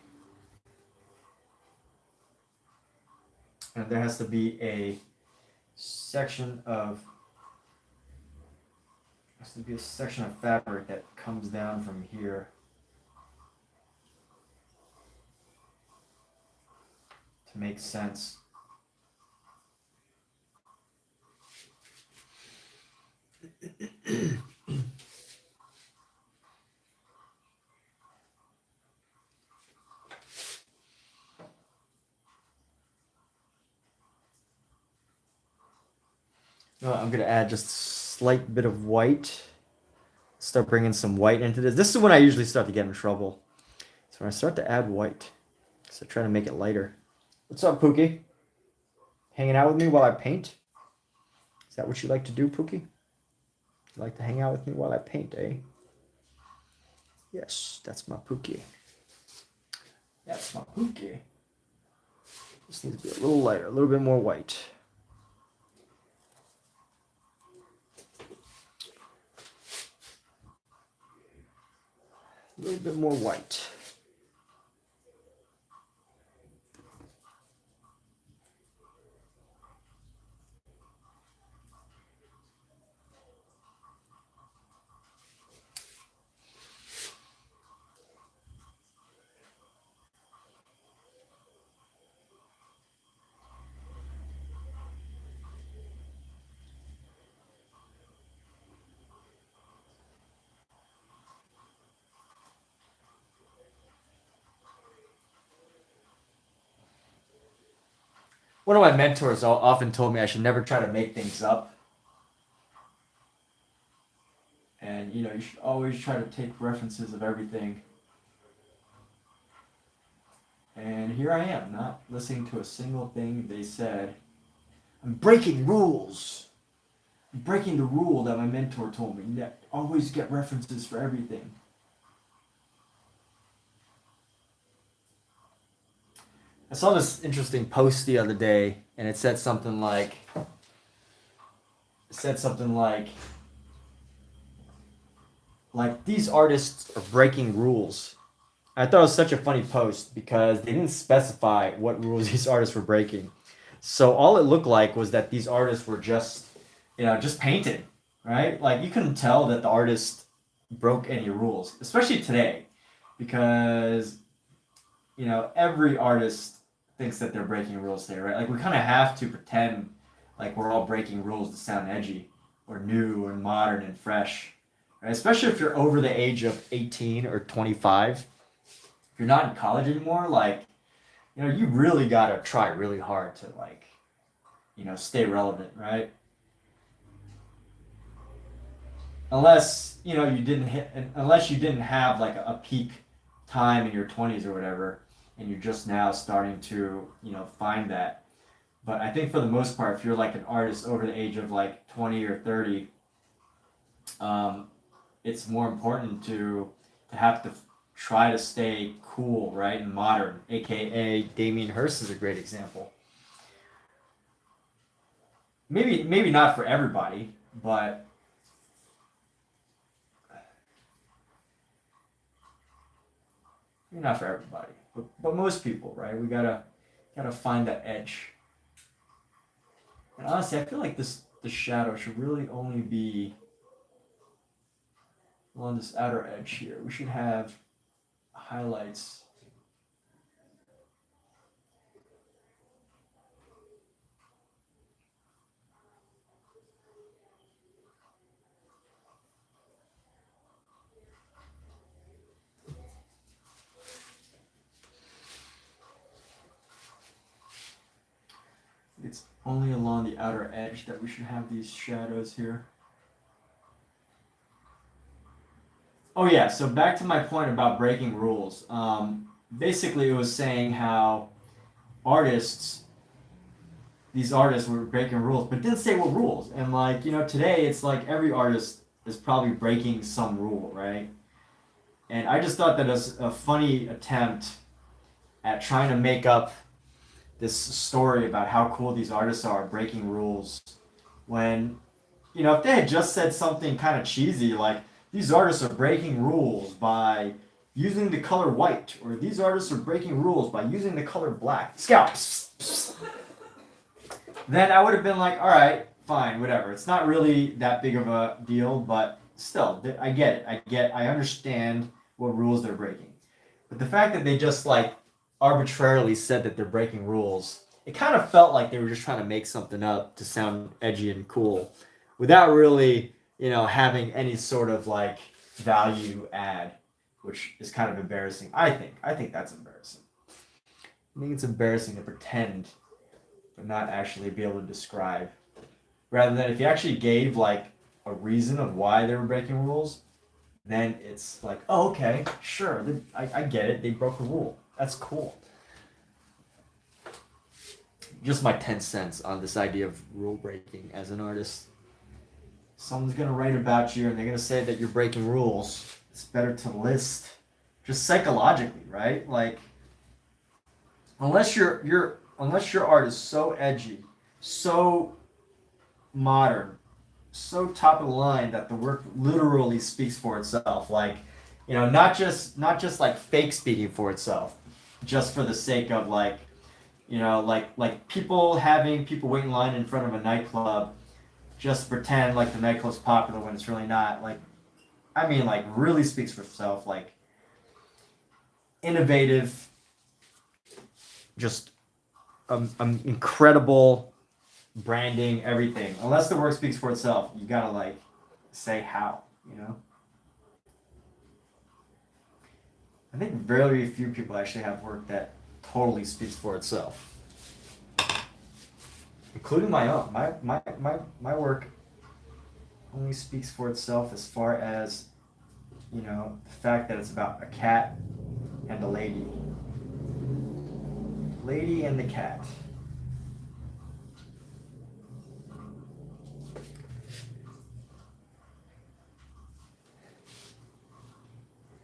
And there has to be a section of fabric that comes down from here to make sense. I'm gonna add just a slight bit of white. Start bringing some white into this. This is when I usually start to get in trouble. So when I start to add white, so try to make it lighter. What's up, Pookie? Hanging out with me while I paint? Is that what you like to do, Pookie? You like to hang out with me while I paint, eh? Yes, that's my Pookie. That's my Pookie. This needs to be a little lighter, a little bit more white. A little bit more white. One of my mentors often told me I should never try to make things up. And you should always try to take references of everything. And here I am, not listening to a single thing they said. I'm breaking rules. I'm breaking the rule that my mentor told me. Always get references for everything. I saw this interesting post the other day, and it said something like, these artists are breaking rules. I thought it was such a funny post because they didn't specify what rules these artists were breaking. So all it looked like was that these artists were just, just painted, right? Like you couldn't tell that the artist broke any rules, especially today, because, every artist thinks that they're breaking rules today, right? Like we kind of have to pretend like we're all breaking rules to sound edgy or new and modern and fresh, right? Especially if you're over the age of 18 or 25. If you're not in college anymore, you really gotta try really hard to stay relevant, right? Unless unless you didn't have like a peak time in your 20s or whatever, and you're just now starting to find that. But I think for the most part, if you're like an artist over the age of like 20 or 30, it's more important to have to try to stay cool, right, and modern. AKA Damien Hirst is a great example. Maybe not for everybody, but maybe not for everybody, but most people, right? We gotta find that edge. And honestly, I feel like the shadow should really only be along this outer edge here. We should have highlights. It's only along the outer edge that we should have these shadows here. Oh yeah, so back to my point about breaking rules. Basically, it was saying how artists, these artists were breaking rules, but didn't say what rules. And today it's like every artist is probably breaking some rule, right? And I just thought that was a funny attempt at trying to make up this story about how cool these artists are breaking rules when, if they had just said something kind of cheesy like, these artists are breaking rules by using the color white, or these artists are breaking rules by using the color black. Scalps. Then I would have been like, all right, fine, whatever. It's not really that big of a deal, but still, I get it. I understand what rules they're breaking. But the fact that they just arbitrarily said that they're breaking rules, it kind of felt like they were just trying to make something up to sound edgy and cool without really having any sort of value add, which is kind of embarrassing. I think that's embarrassing. I think it's embarrassing to pretend but not actually be able to describe. Rather than if you actually gave a reason of why they were breaking rules, then it's like, oh, okay, sure, I get it. They broke a rule. That's cool. Just my 10 cents on this idea of rule breaking as an artist. Someone's going to write about you and they're going to say that you're breaking rules. It's better to list just psychologically, right? Unless your art is so edgy, so modern, so top of the line that the work literally speaks for itself, not just fake speaking for itself, just for the sake of people wait in line in front of a nightclub just pretend the nightclub's popular when it's really not. Really speaks for itself. Innovative, just incredible branding, everything. Unless the work speaks for itself, you gotta say how. I think very few people actually have work that totally speaks for itself, including my own. My work only speaks for itself as far as, the fact that it's about a cat and a lady. Lady and the cat.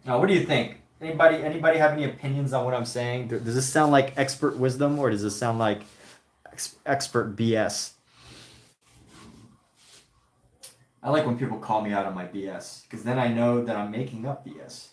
Now, what do you think? Anybody have any opinions on what I'm saying? Does this sound like expert wisdom, or does this sound like expert BS? I like when people call me out on my BS, because then I know that I'm making up BS.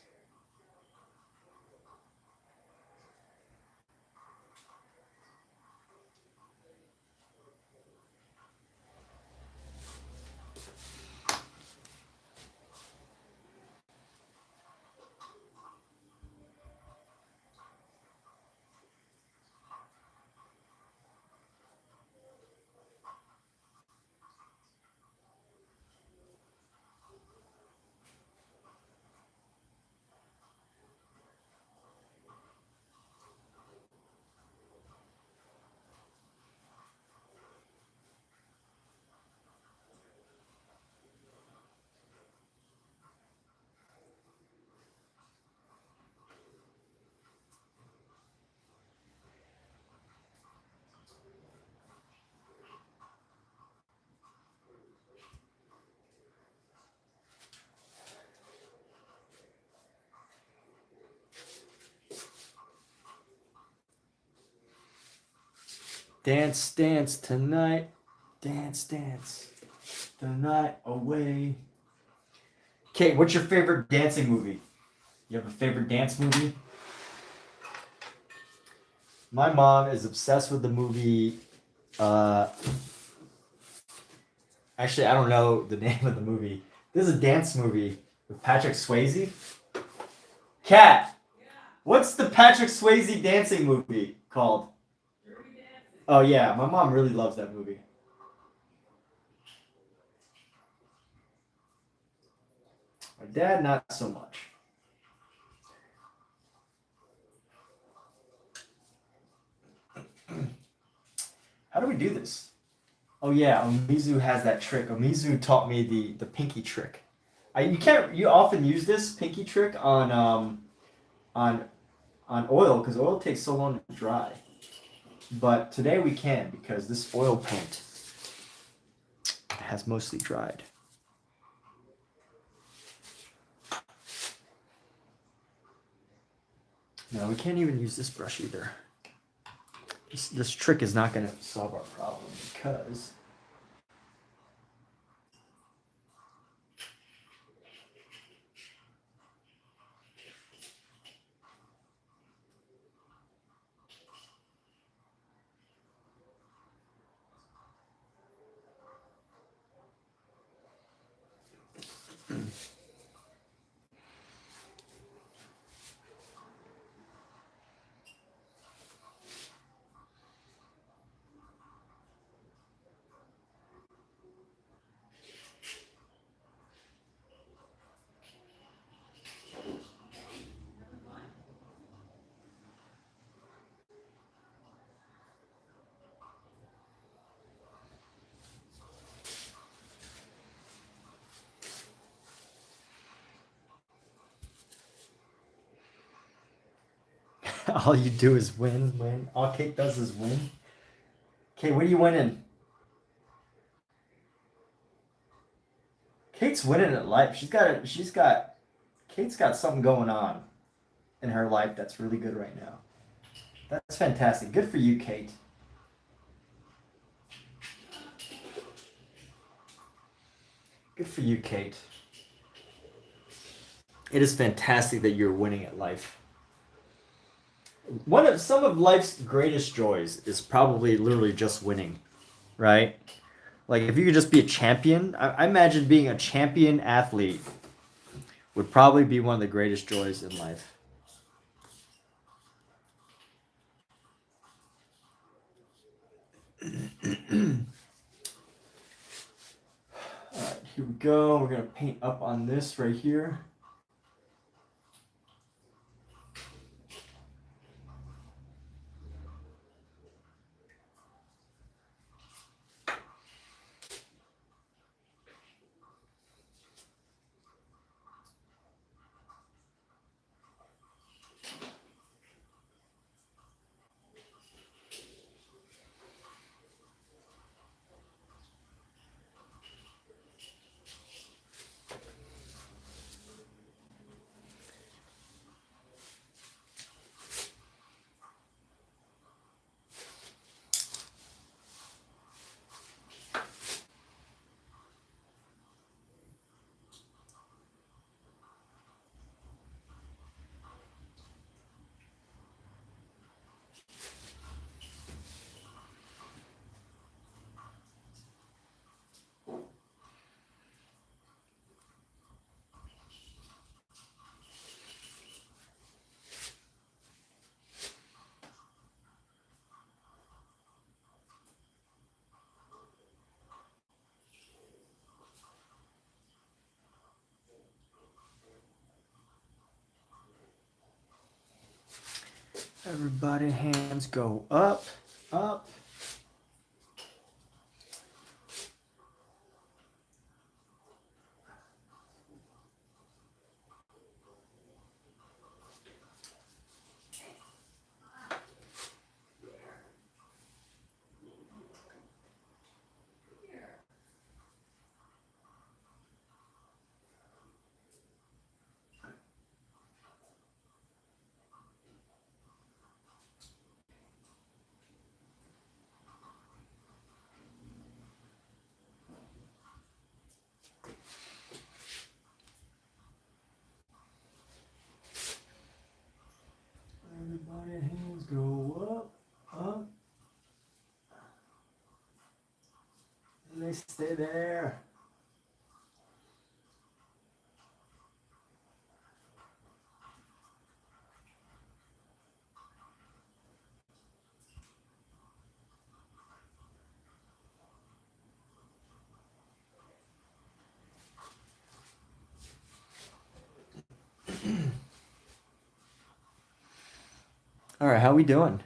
Dance, dance tonight. Dance, dance the night away. Kate, what's your favorite dancing movie? You have a favorite dance movie? My mom is obsessed with the movie. Uh, Actually, I don't know the name of the movie. This is a dance movie with Patrick Swayze. Kat, what's the Patrick Swayze dancing movie called? Oh yeah, my mom really loves that movie. My dad, not so much. How do we do this? Oh yeah, Omizu has that trick. Omizu taught me the pinky trick. You often use this pinky trick on oil because oil takes so long to dry. But today we can because this oil paint has mostly dried. No, we can't even use this brush either. This trick is not going to solve our problem because all you do is win, win. All Kate does is win. Kate, what are you winning? Kate's winning at life. Kate's got something going on in her life that's really good right now. That's fantastic. Good for you, Kate. Good for you, Kate. It is fantastic that you're winning at life. Some of life's greatest joys is probably literally just winning, right? Like if you could just be a champion, I imagine being a champion athlete would probably be one of the greatest joys in life. All right, here we go. We're gonna paint up on this right here. Everybody, hands go up, up. Everybody, hands go up, up. And they stay there. All right, how we doing?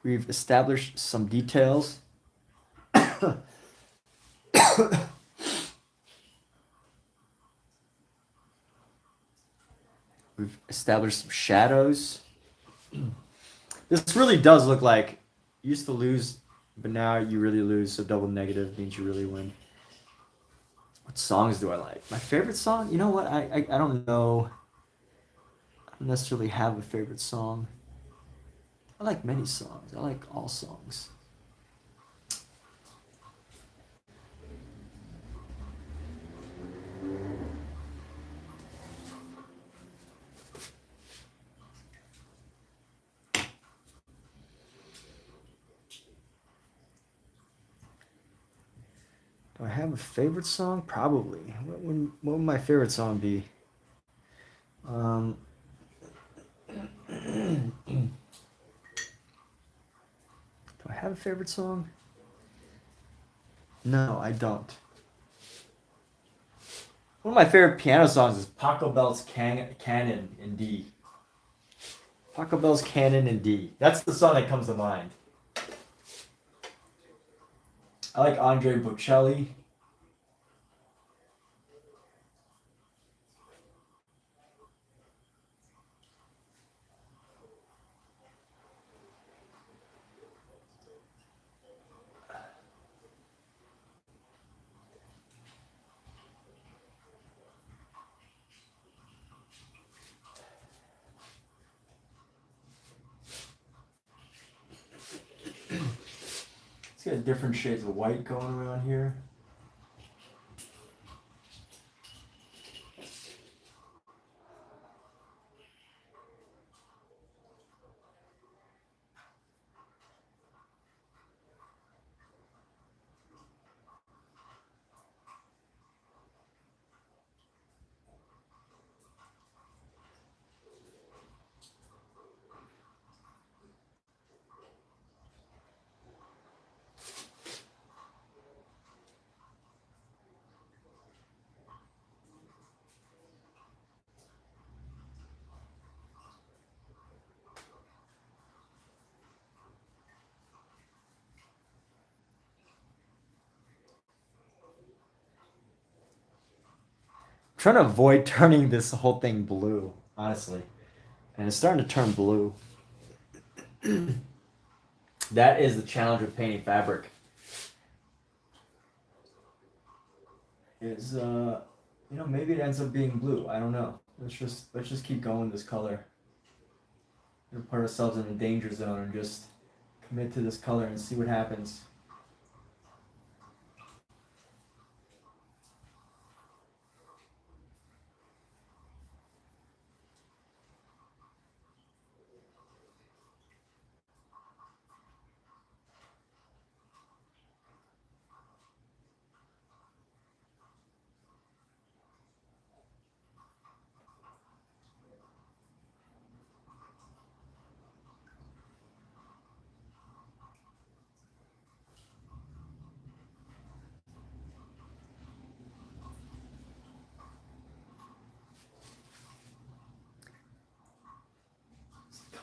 We've established some details. We've established some shadows. This really does look like you used to lose, but now you really lose, so double negative means you really win. What songs do I like? My favorite song? You know what? I don't know. I don't necessarily have a favorite song. I like many songs. I like all songs. Do I have a favorite song? Probably. What would my favorite song be? Do I have a favorite song? No, I don't. One of my favorite piano songs is Paco Bell's Canon in D. Paco Bell's Canon in D. That's the song that comes to mind. I like Andre Bocelli. It's got different shades of white going around here. I'm trying to avoid turning this whole thing blue, honestly. And it's starting to turn blue. That is the challenge of painting fabric. Is maybe it ends up being blue. I don't know. Let's just keep going this color. We'll put ourselves in the danger zone and just commit to this color and see what happens.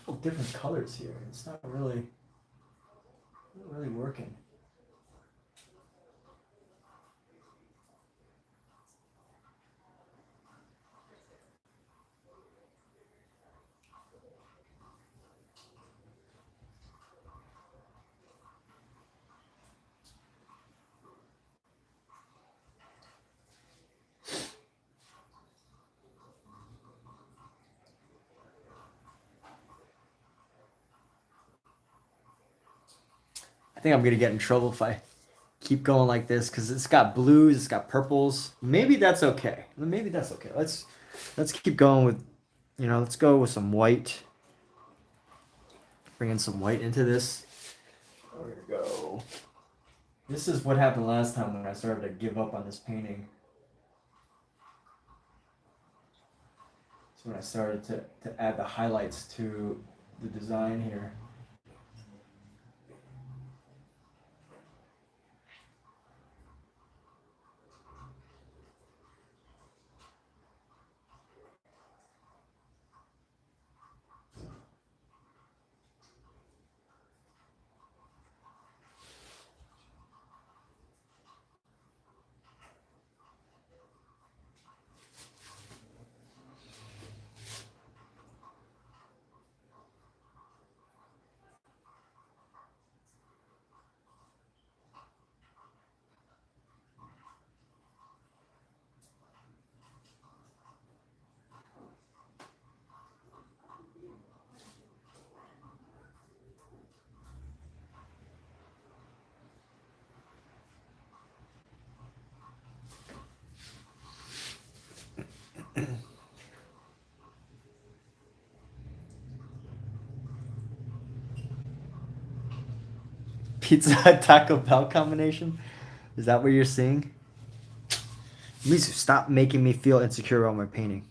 couple different colors here. It's not really working. I think I'm gonna get in trouble if I keep going like this because it's got blues, it's got purples. Maybe that's okay. Maybe that's okay. Let's keep going with, let's go with some white. Bring in some white into this. We're gonna go. This is what happened last time when I started to give up on this painting. So when I started to add the highlights to the design here. Pizza Hut Taco Bell combination? Is that what you're seeing? Please stop making me feel insecure about my painting.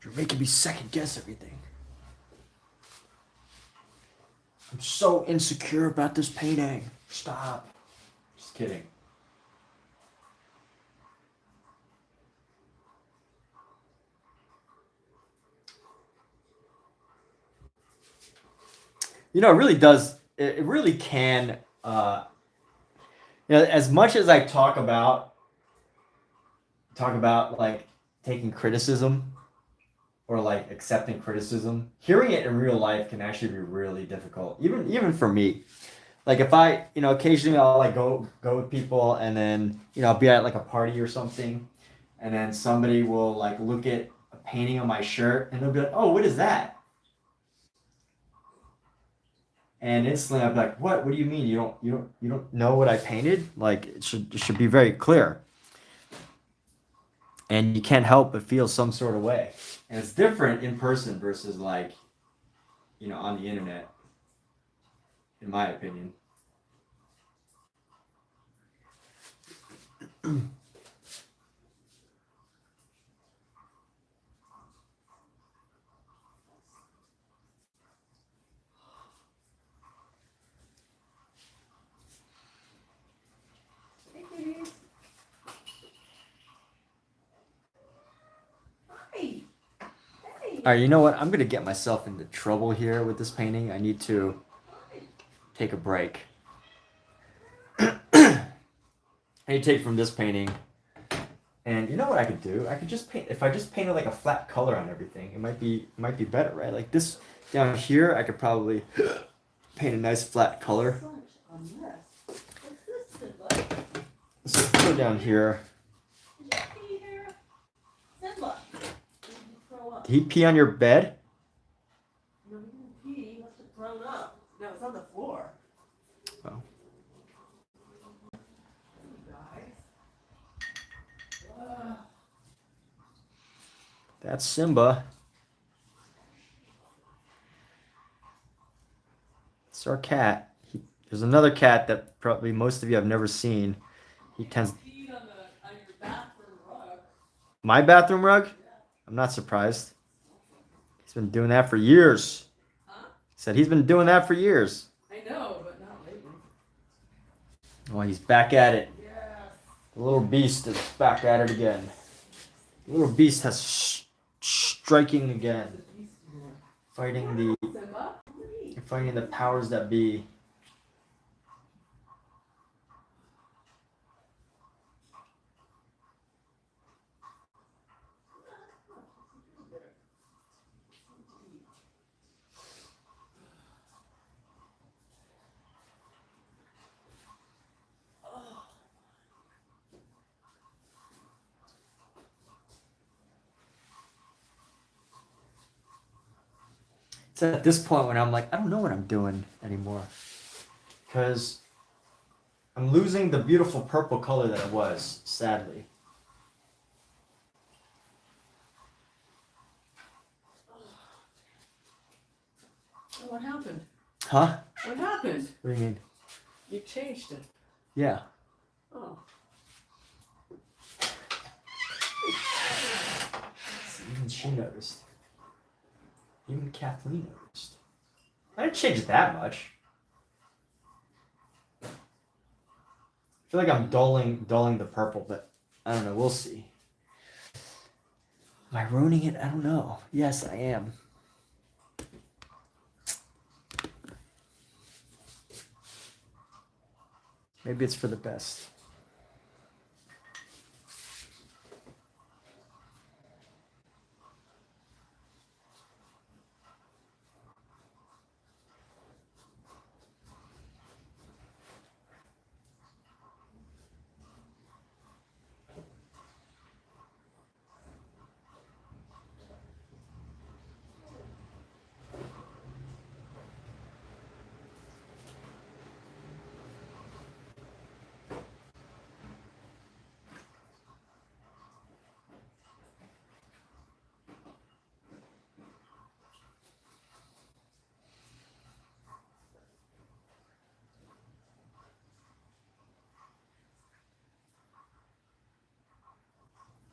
You're making me second guess everything. I'm so insecure about this painting. Stop. Just kidding. It really does. It really can. As much as I talk about like taking criticism or like accepting criticism, hearing it in real life can actually be really difficult. Even for me. Like if I, occasionally I'll like go with people and then, I'll be at like a party or something, and then somebody will like look at a painting on my shirt and they'll be like, "Oh, what is that?" And instantly I'd be like, "What? What do you mean? You don't know what I painted? Like it should be very clear." And you can't help but feel some sort of way. And it's different in person versus like, on the internet, in my opinion. All right, you know what? I'm gonna get myself into trouble here with this painting. I need to take a break. I need to take from this painting. And you know what I could do? I could just paint. If I just painted like a flat color on everything, it might be better, right? Like this down here, I could probably paint a nice flat color. Let's go down here. Did he pee on your bed? No, he didn't pee. He must have thrown up. No, it's on the floor. Oh. That's Simba. It's our cat. There's another cat that probably most of you have never seen. He tends. Peed on your bathroom rug. My bathroom rug? Yeah. I'm not surprised. He's been doing that for years. Huh? He said he's been doing that for years. I know, but not lately. Well, he's back at it. Yes. The little beast is back at it again. The little beast has striking again. The beast fighting the powers that be. It's at this point when I'm like, I don't know what I'm doing anymore. Because I'm losing the beautiful purple color that it was, sadly. What happened? Huh? What happened? What do you mean? You changed it. Yeah. Oh. Even she noticed. Even Kathleen noticed. I didn't change it that much. I feel like I'm dulling the purple, but I don't know. We'll see. Am I ruining it? I don't know. Yes, I am. Maybe it's for the best.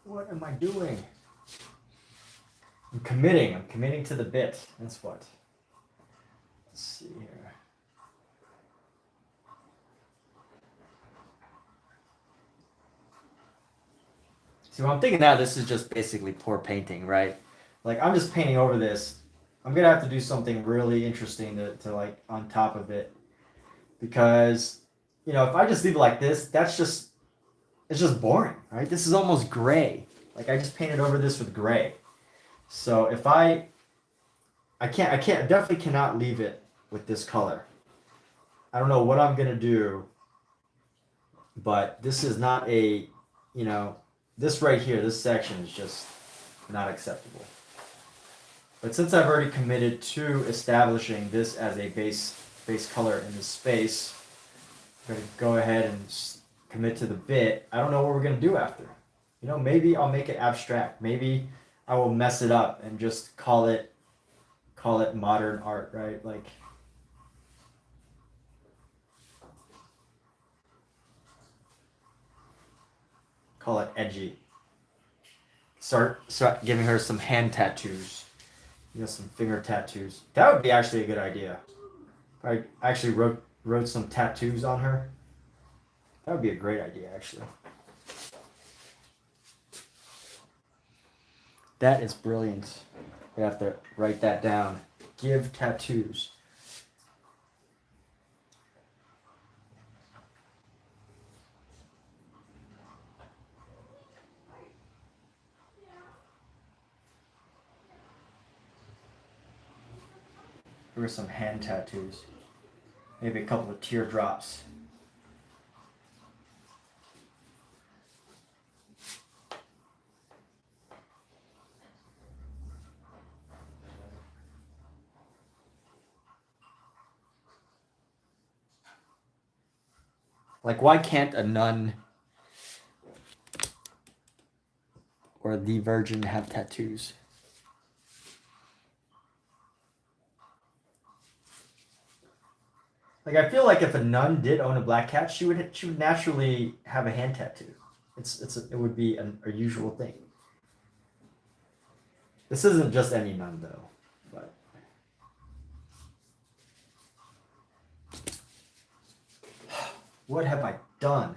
What am I doing? I'm committing. I'm committing to the bit. That's what. Let's see here. See, what I'm thinking now, this is just basically poor painting, right? Like, I'm just painting over this. I'm going to have to do something really interesting to like, on top of it. Because, you know, if I just leave it like this, it's just boring, right? This is almost gray. Like, I just painted over this with gray. So if I definitely cannot leave it with this color. I don't know what I'm gonna do, but this is not a, you know, this right here, this section is just not acceptable. But since I've already committed to establishing this as a base color in this space, I'm gonna go ahead and commit to the bit. I don't know what we're gonna do after. You know, maybe I'll make it abstract. Maybe I will mess it up and just call it modern art, right? Like, call it edgy. Start giving her some hand tattoos. You know, some finger tattoos. That would be actually a good idea. If I actually wrote some tattoos on her. That would be a great idea, actually. That is brilliant. We have to write that down. Give tattoos. Here are some hand tattoos. Maybe a couple of teardrops. Like, why can't a nun or the Virgin have tattoos? Like, I feel like if a nun did own a black cat, she would naturally have a hand tattoo. It would be a usual thing. This isn't just any nun though, but what have I done?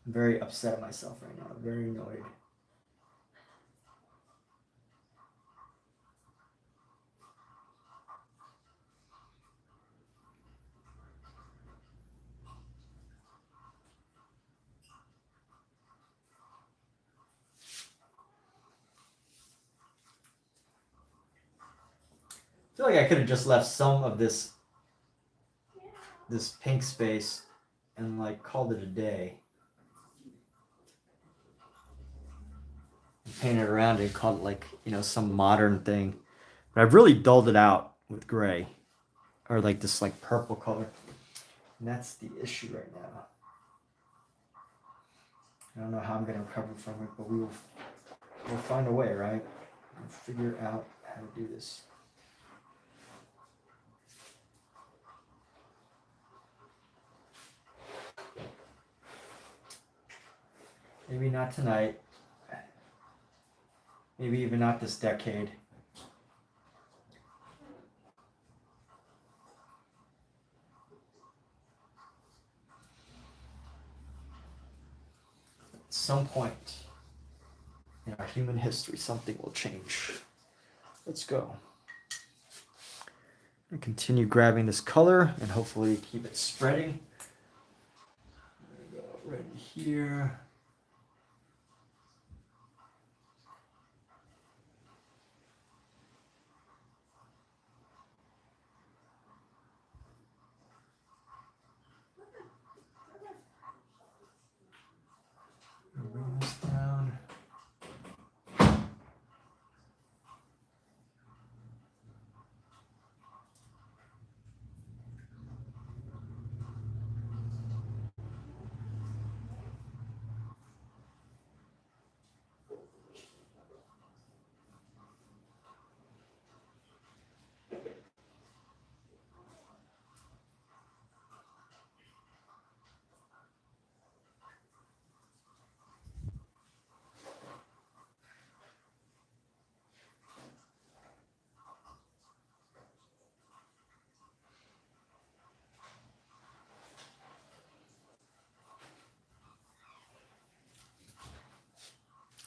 I'm very upset at myself right now. I'm very annoyed. feel like I could have just left some of this pink space and like called it a day. Painted around it and called it like, you know, some modern thing. But I've really dulled it out with gray. Or like this like purple color. And that's the issue right now. I don't know how I'm gonna recover from it, but we'll find a way, right? We'll figure out how to do this. Maybe not tonight. Maybe even not this decade. At some point in our human history, something will change. Let's go. And continue grabbing this color and hopefully keep it spreading. There we go, right here. Bring this down.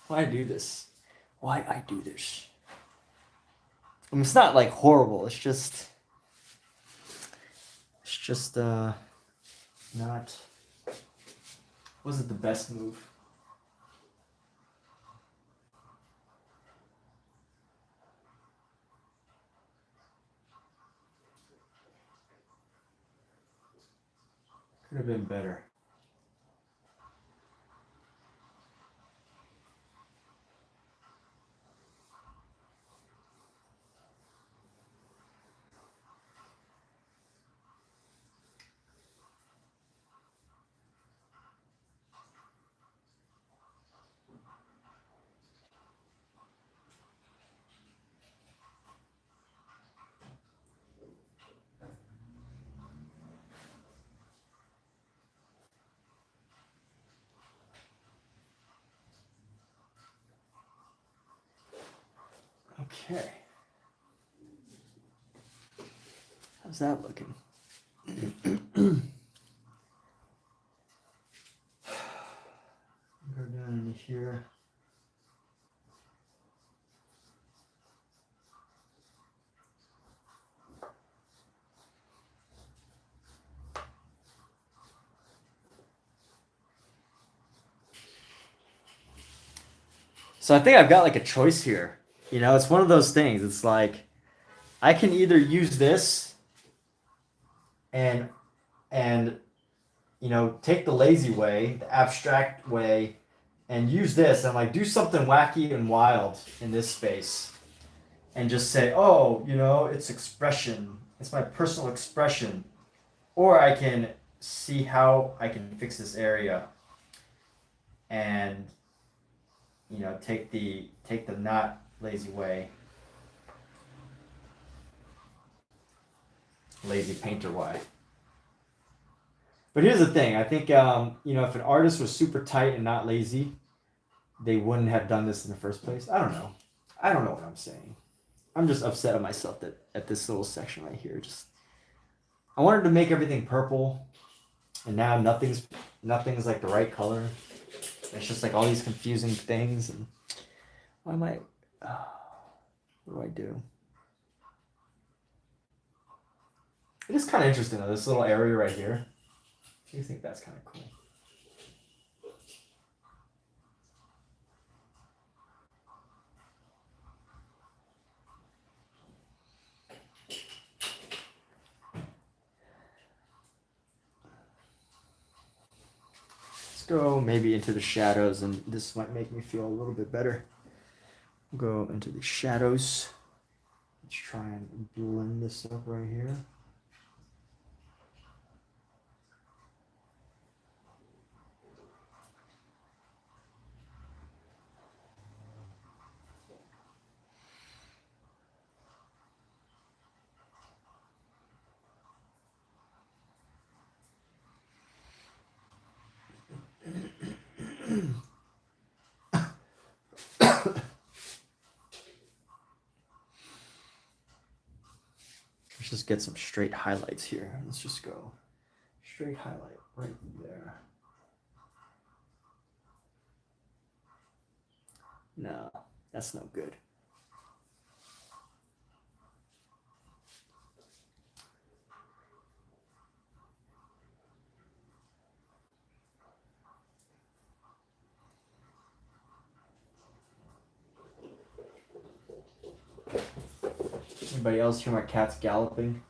Why I do this? Why I do this? I mean, it's not like horrible. It's just not. Wasn't the best move. Could have been better. Okay. How's that looking? Go down into here. So I think I've got like a choice here. You know, it's one of those things. It's like I can either use this and you know, take the lazy way, the abstract way, and use this and like do something wacky and wild in this space and just say, oh, you know, it's expression. It's my personal expression. Or I can see how I can fix this area and you know, take the not lazy way. Lazy painter way. But here's the thing. I think you know, if an artist was super tight and not lazy, they wouldn't have done this in the first place. I don't know. I don't know what I'm saying. I'm just upset at myself that at this little section right here. Just I wanted to make everything purple, and now nothing's like the right color. It's just like all these confusing things. And why am I? What do I do? It is kind of interesting though. This little area right here. I think that's kind of cool. go maybe into the shadows, and this might make me feel a little bit better. Go into the shadows. Let's try and blend this up right here. Let's just get some straight highlights here. Let's just go straight highlight right there. No, that's no good. Anybody else hear my cats galloping?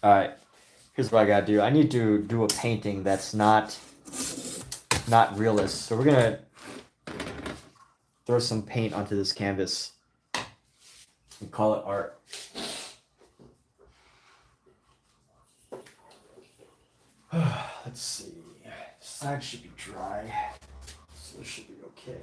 All right, here's what I gotta do. I need to do a painting that's not realist. So we're gonna throw some paint onto this canvas and call it art. Let's see. This side should be dry, so it should be okay.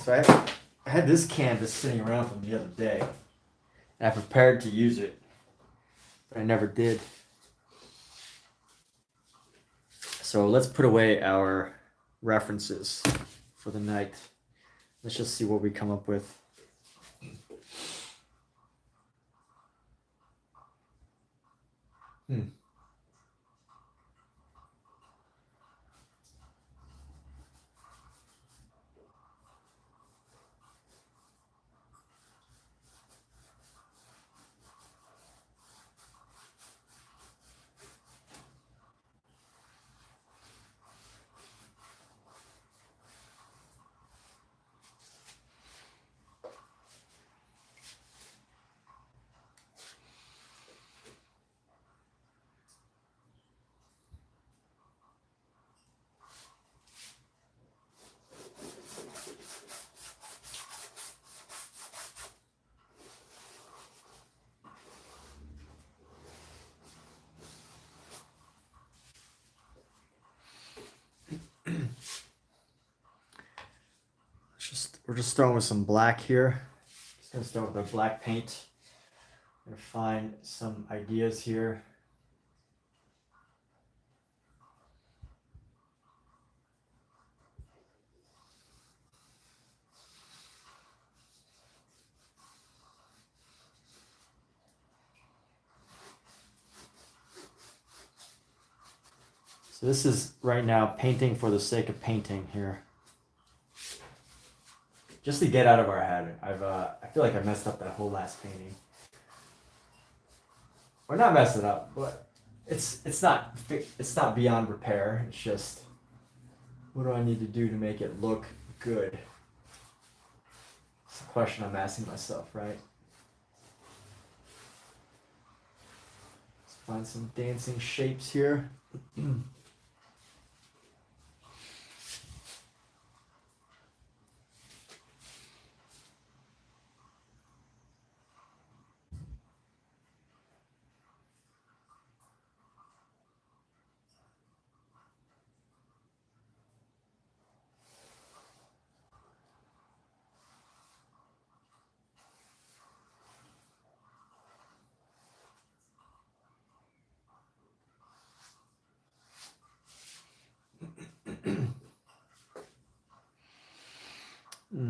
So I had this canvas sitting around from the other day, and I prepared to use it, but I never did. So let's put away our references for the night. Let's just see what we come up with. We're just starting with some black here. Just gonna start with our black paint. I'm gonna find some ideas here. So this is right now painting for the sake of painting here. Just to get out of our head. I feel like I messed up that whole last painting. Or not messed it up, but it's not beyond repair. It's just, what do I need to do to make it look good? It's a question I'm asking myself, right? Let's find some dancing shapes here.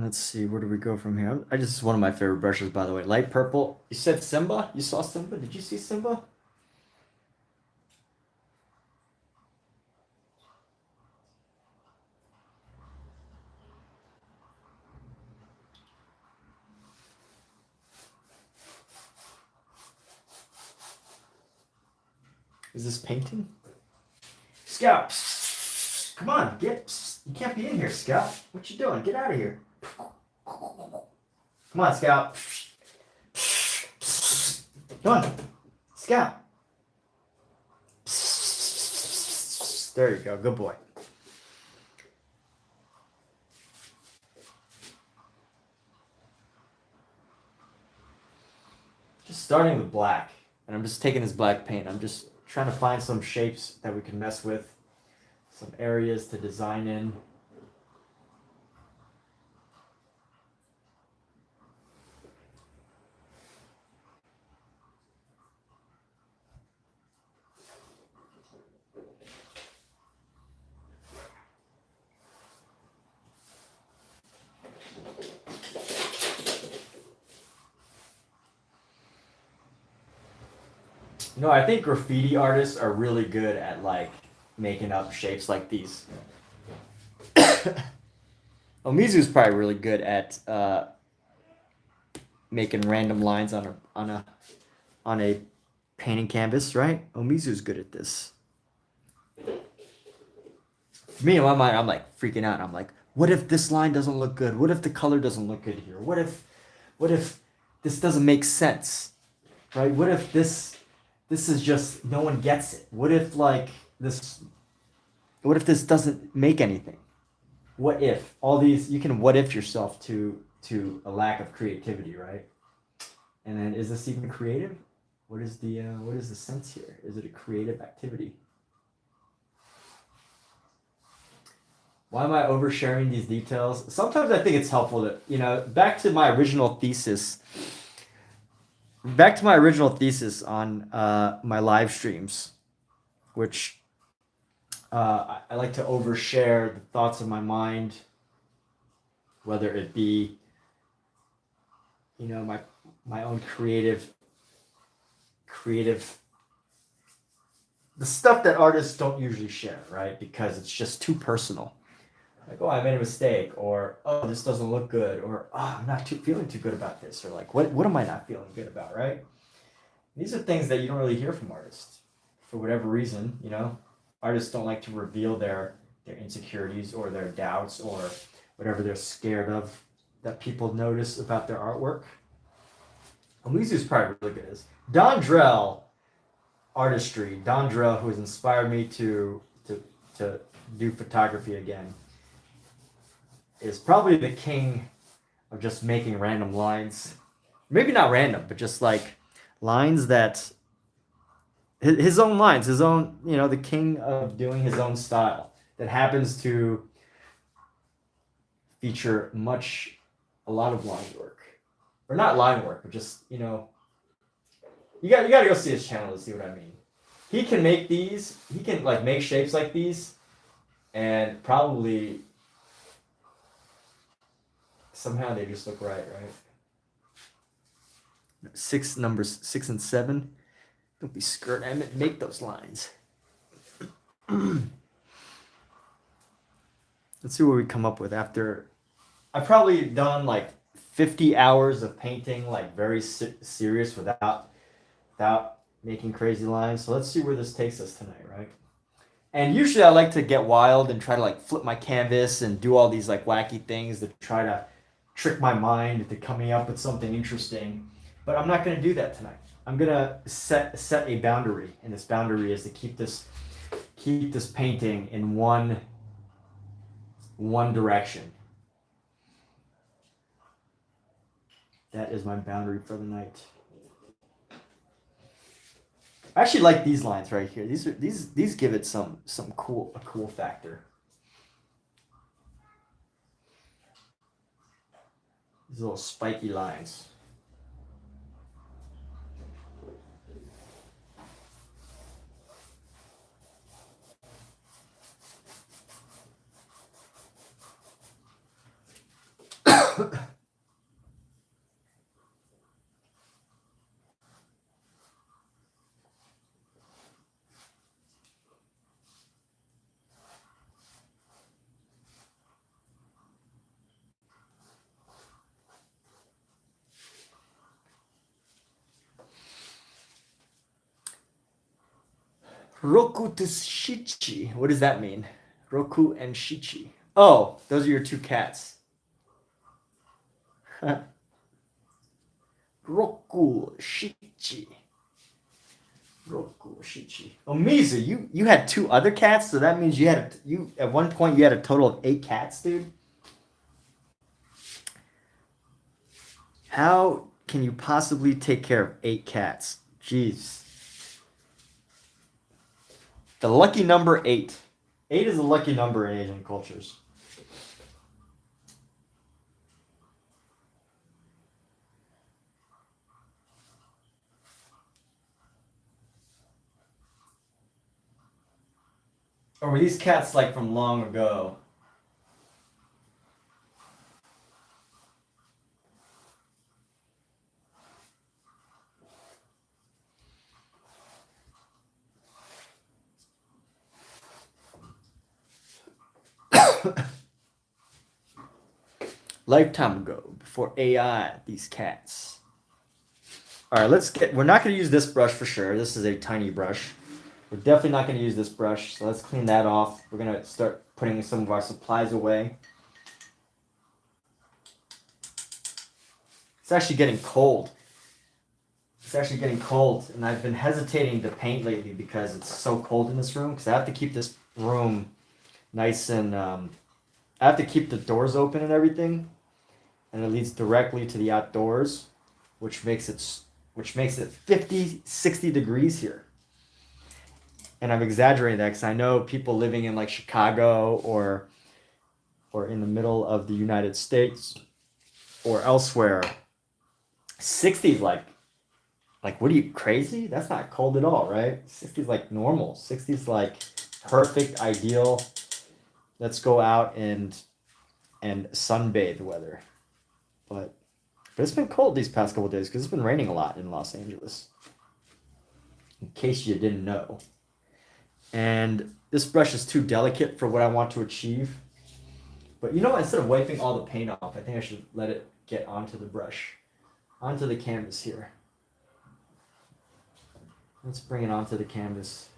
Let's see, where do we go from here? I just one of my favorite brushes, by the way. Light purple. You said Simba? You saw Simba? Did you see Simba? Is this painting? Scout! Come on, get. You can't be in here, Scout. What you doing? Get out of here. Come on, Scout. Come on, Scout. There you go. Good boy. Just starting with black. And I'm just taking this black paint. I'm just trying to find some shapes that we can mess with. Some areas to design in. No, I think graffiti artists are really good at like making up shapes like these. Omizu's probably really good at making random lines on a painting canvas, right? Omizu's good at this. For me, in my mind, I'm like freaking out. I'm like, what if this line doesn't look good? What if the color doesn't look good here? What if this doesn't make sense? Right? What if this is just no one gets it? What if this doesn't make anything? What if all these you can what if yourself to a lack of creativity, right? And then is this even creative? What is the sense here? Is it a creative activity? Why am I oversharing these details? Sometimes I think it's helpful to, back to my original thesis on my live streams, which I like to overshare the thoughts of my mind, whether it be, my own creative, the stuff that artists don't usually share, right? Because it's just too personal. Like, oh, I made a mistake, or oh, this doesn't look good, or oh, I'm not feeling too good about this, or like, what am I not feeling good about, right? These are things that you don't really hear from artists for whatever reason. Artists don't like to reveal their insecurities or their doubts or whatever they're scared of that people notice about their artwork. Omizu's probably really good at this. Don Drell artistry. Don Drell, who has inspired me to do photography again, is probably the king of just making random lines. Maybe not random, but just like lines that his own lines, his own, the king of doing his own style that happens to feature a lot of line work. Or not line work, but just, you got to go see his channel to see what I mean. He can make these, he can like make shapes like these and probably somehow they just look right? Numbers 6 and 7. Don't be scared. I meant make those lines. Let's see what we come up with after. I've probably done like 50 hours of painting, like very serious without making crazy lines. So let's see where this takes us tonight, right? And usually I like to get wild and try to like flip my canvas and do all these like wacky things to try to trick my mind into coming up with something interesting. But I'm not going to do that tonight. I'm going to set a boundary, and this boundary is to keep this painting in one direction. That is my boundary for the night. I actually like these lines right here. These give it a cool factor. These little spiky lines. Roku to Shichi. What does that mean? Roku and Shichi. Oh, those are your two cats. Roku Shichi. Roku Shichi. Oh, Mizu, you had two other cats, so that means you had you at one point you had a total of 8 cats, dude. How can you possibly take care of 8 cats? Jeez. The lucky number 8. 8 is a lucky number in Asian cultures. Or were these cats like from long ago? Lifetime ago, before AI, these cats. All right, we're not going to use this brush for sure. This is a tiny brush. We're definitely not going to use this brush, so let's clean that off. We're going to start putting some of our supplies away. It's actually getting cold. It's actually getting cold, and I've been hesitating to paint lately because it's so cold in this room, because I have to keep this room nice and I have to keep the doors open and everything, and it leads directly to the outdoors, which makes it 50, 60 degrees here. And I'm exaggerating that because I know people living in like Chicago or in the middle of the United States or elsewhere, 60 is like what are you, crazy? That's not cold at all, right? 60 is like normal. 60 is like perfect, ideal. Let's go out and sunbathe weather. But it's been cold these past couple of days because it's been raining a lot in Los Angeles. In case you didn't know. And this brush is too delicate for what I want to achieve. But you know what? Instead of wiping all the paint off, I think I should let it get onto the brush, onto the canvas here. Let's bring it onto the canvas.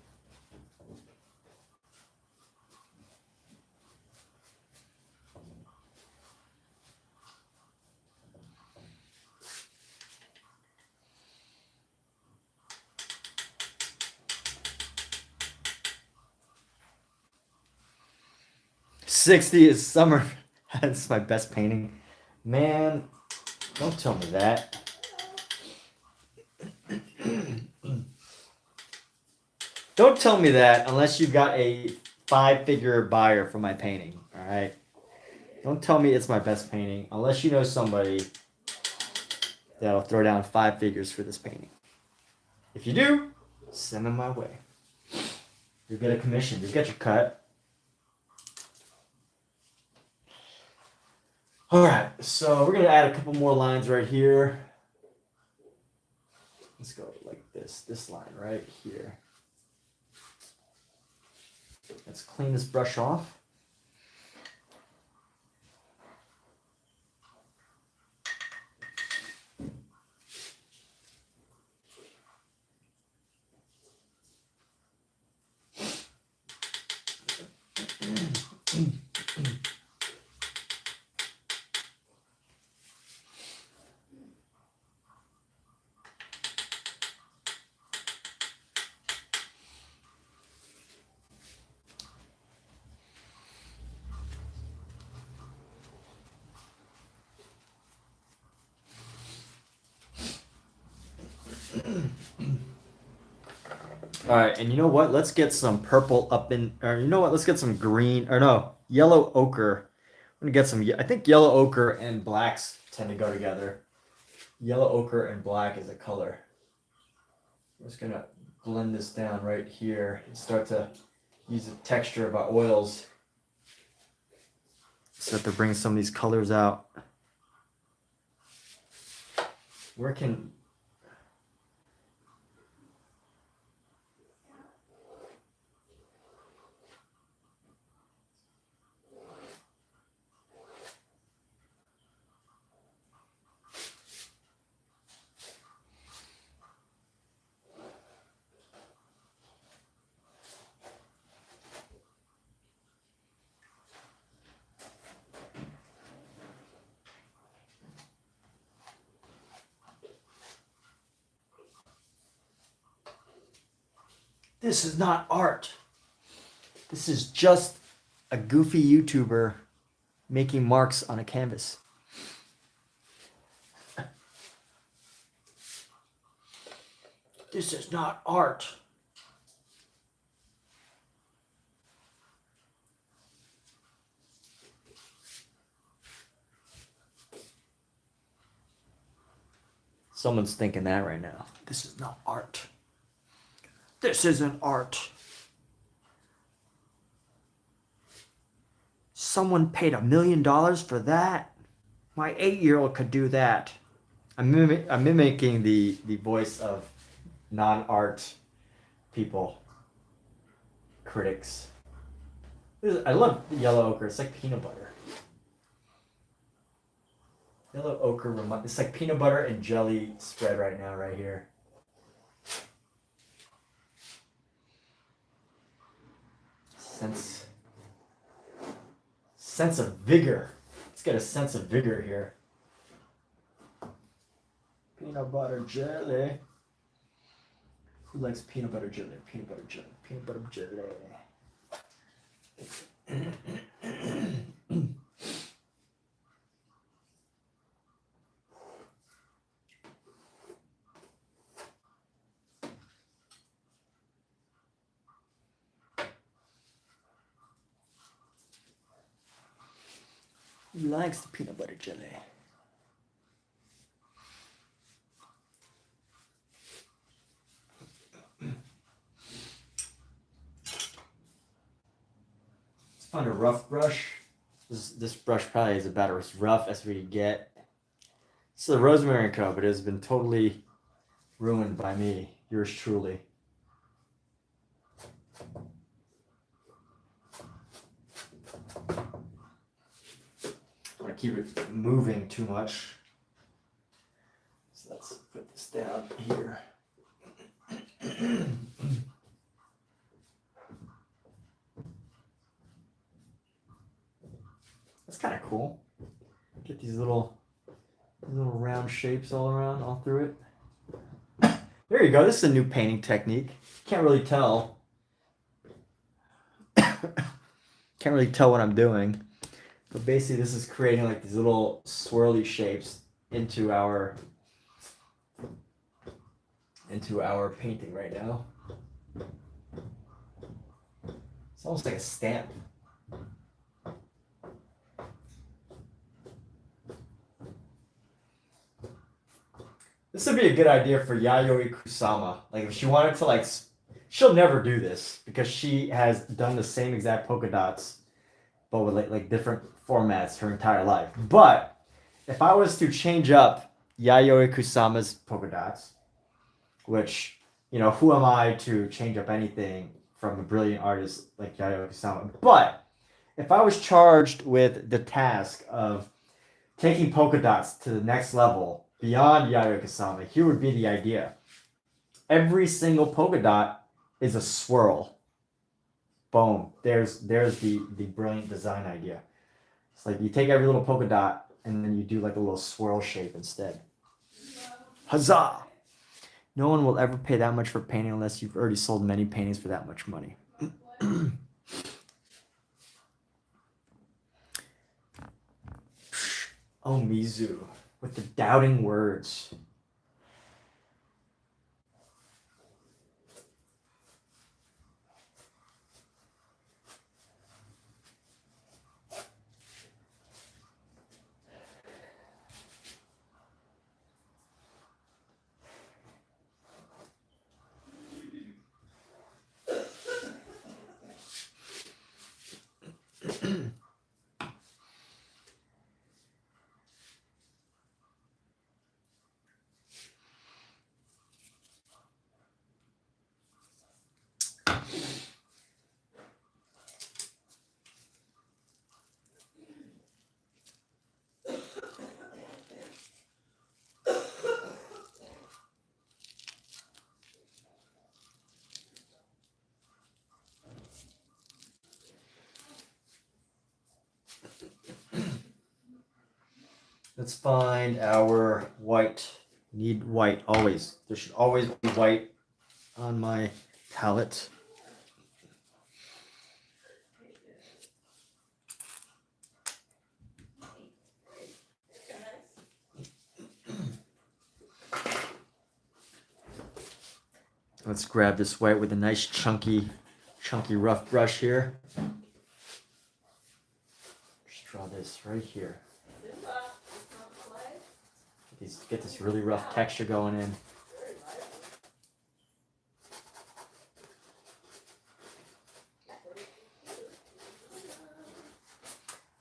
'60 is summer. That's my best painting. Man, don't tell me that. Don't tell me that unless you've got a 5-figure buyer for my painting, all right? Don't tell me it's my best painting unless you know somebody that'll throw down 5 figures for this painting. If you do, send them my way. You'll get a commission. You'll get your cut. All right, so we're going to add a couple more lines right here. Let's go like this line right here. Let's clean this brush off. All right, and you know what? Let's get some purple up in, or you know what? Let's get some green, or no, yellow ochre. I'm gonna get some. I think yellow ochre and blacks tend to go together. Yellow ochre and black is a color. I'm just gonna blend this down right here and start to use the texture of our oils. Start to bring some of these colors out. Where can This is not art. This is just a goofy YouTuber making marks on a canvas. This is not art. Someone's thinking that right now. This is not art. This isn't art. Someone paid $1 million for that? My 8-year-old could do that. I'm mimicking the voice of non-art people, critics. I love yellow ochre. It's like peanut butter. Yellow ochre, it's like peanut butter and jelly spread right now, right here. Sense of vigor. Let's get a sense of vigor here. Peanut butter jelly. Who likes peanut butter jelly? Peanut butter jelly. Peanut butter jelly. Who likes the peanut butter jelly? Let's find a rough brush. This brush probably is about as rough as we get. It's the Rosemary & Co., but it has been totally ruined by me. Yours truly. I want to keep it moving too much. So let's put this down here. That's kind of cool. Get these little round shapes all around, all through it. There you go. This is a new painting technique. Can't really tell. Can't really tell what I'm doing. But basically this is creating like these little swirly shapes into our painting right now. It's almost like a stamp. This would be a good idea for Yayoi Kusama. Like if she wanted to she'll never do this because she has done the same exact polka dots, but with like different formats her entire life. But if I was to change up Yayoi Kusama's polka dots, which, who am I to change up anything from a brilliant artist like Yayoi Kusama? But if I was charged with the task of taking polka dots to the next level beyond Yayoi Kusama, here would be the idea. Every single polka dot is a swirl. Boom. There's the brilliant design idea. It's like you take every little polka dot and then you do like a little swirl shape instead. Huzzah! No one will ever pay that much for painting unless you've already sold many paintings for that much money. Oh, Mizu, with the doubting words. Let's find our white. Need white always. There should always be white on my palette. Let's grab this white with a nice chunky rough brush here. Just draw this right here. Get this really rough texture going in.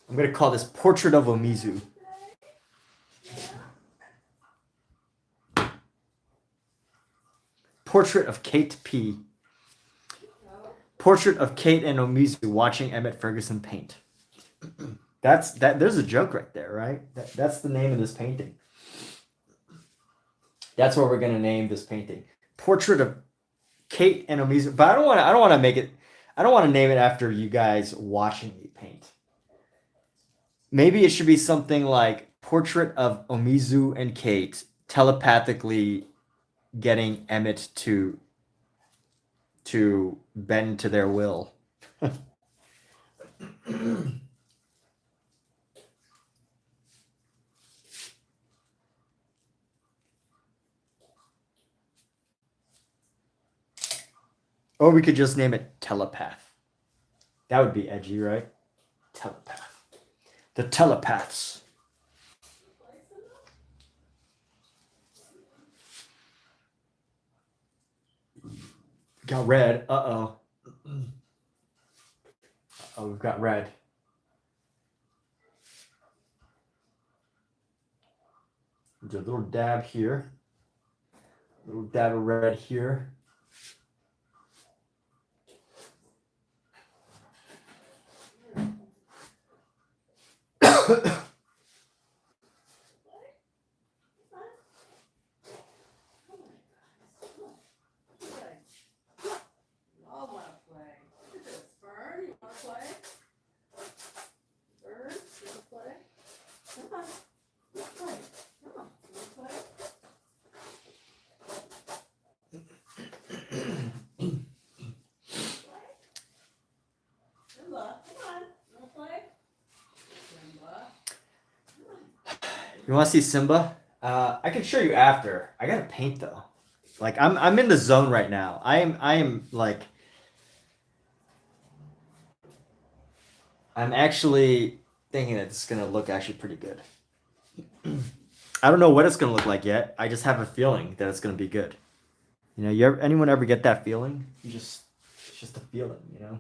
I'm going to call this Portrait of Omizu. Portrait of Kate P. Portrait of Kate and Omizu watching Emmett Ferguson paint. There's a joke right there, right? That's the name of this painting. That's what we're going to name this painting. Portrait of Kate and Omizu. But I don't want to name it after you guys watching me paint. Maybe it should be something like Portrait of Omizu and Kate telepathically getting Emmett to bend to their will. Or we could just name it Telepath. That would be edgy, right? Telepath. The telepaths. Got red. Uh-oh. Oh, we've got red. Do a little dab here. A little dab of red here. You want to see Simba? I can show you after. I gotta paint though. Like I'm in the zone right now. I am like I'm actually thinking that it's gonna look actually pretty good. I don't know what it's gonna look like yet. I just have a feeling that it's gonna be good. You know, anyone ever get that feeling? It's just a feeling, you know.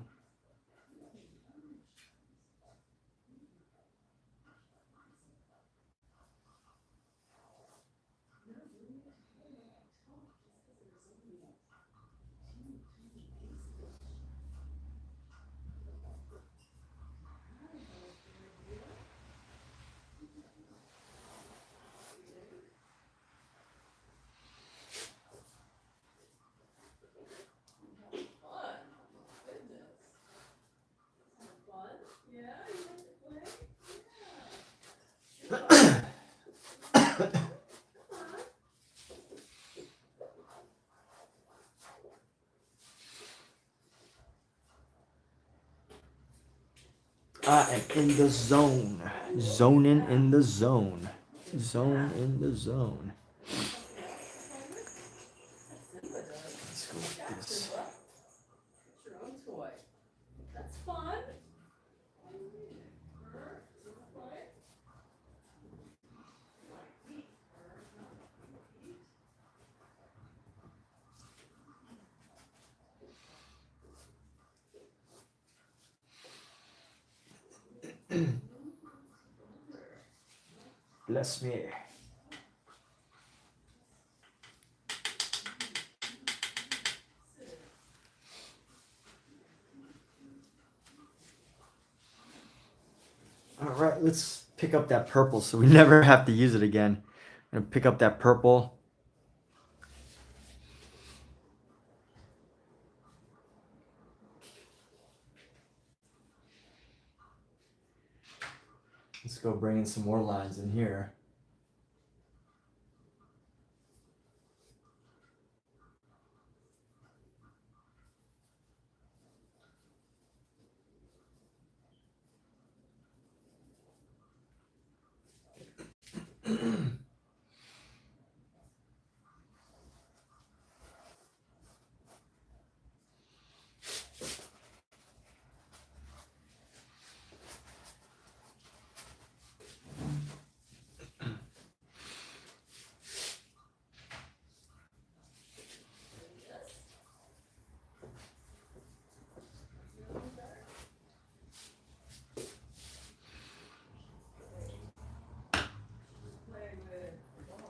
I am in the zone. Zoning in the zone. Zone in the zone. Let's go with this. Your own toy. That's fun. Bless me. All right, let's pick up that purple so we never have to use it again. I'm gonna pick up that purple. Let's go bring in some more lines in here.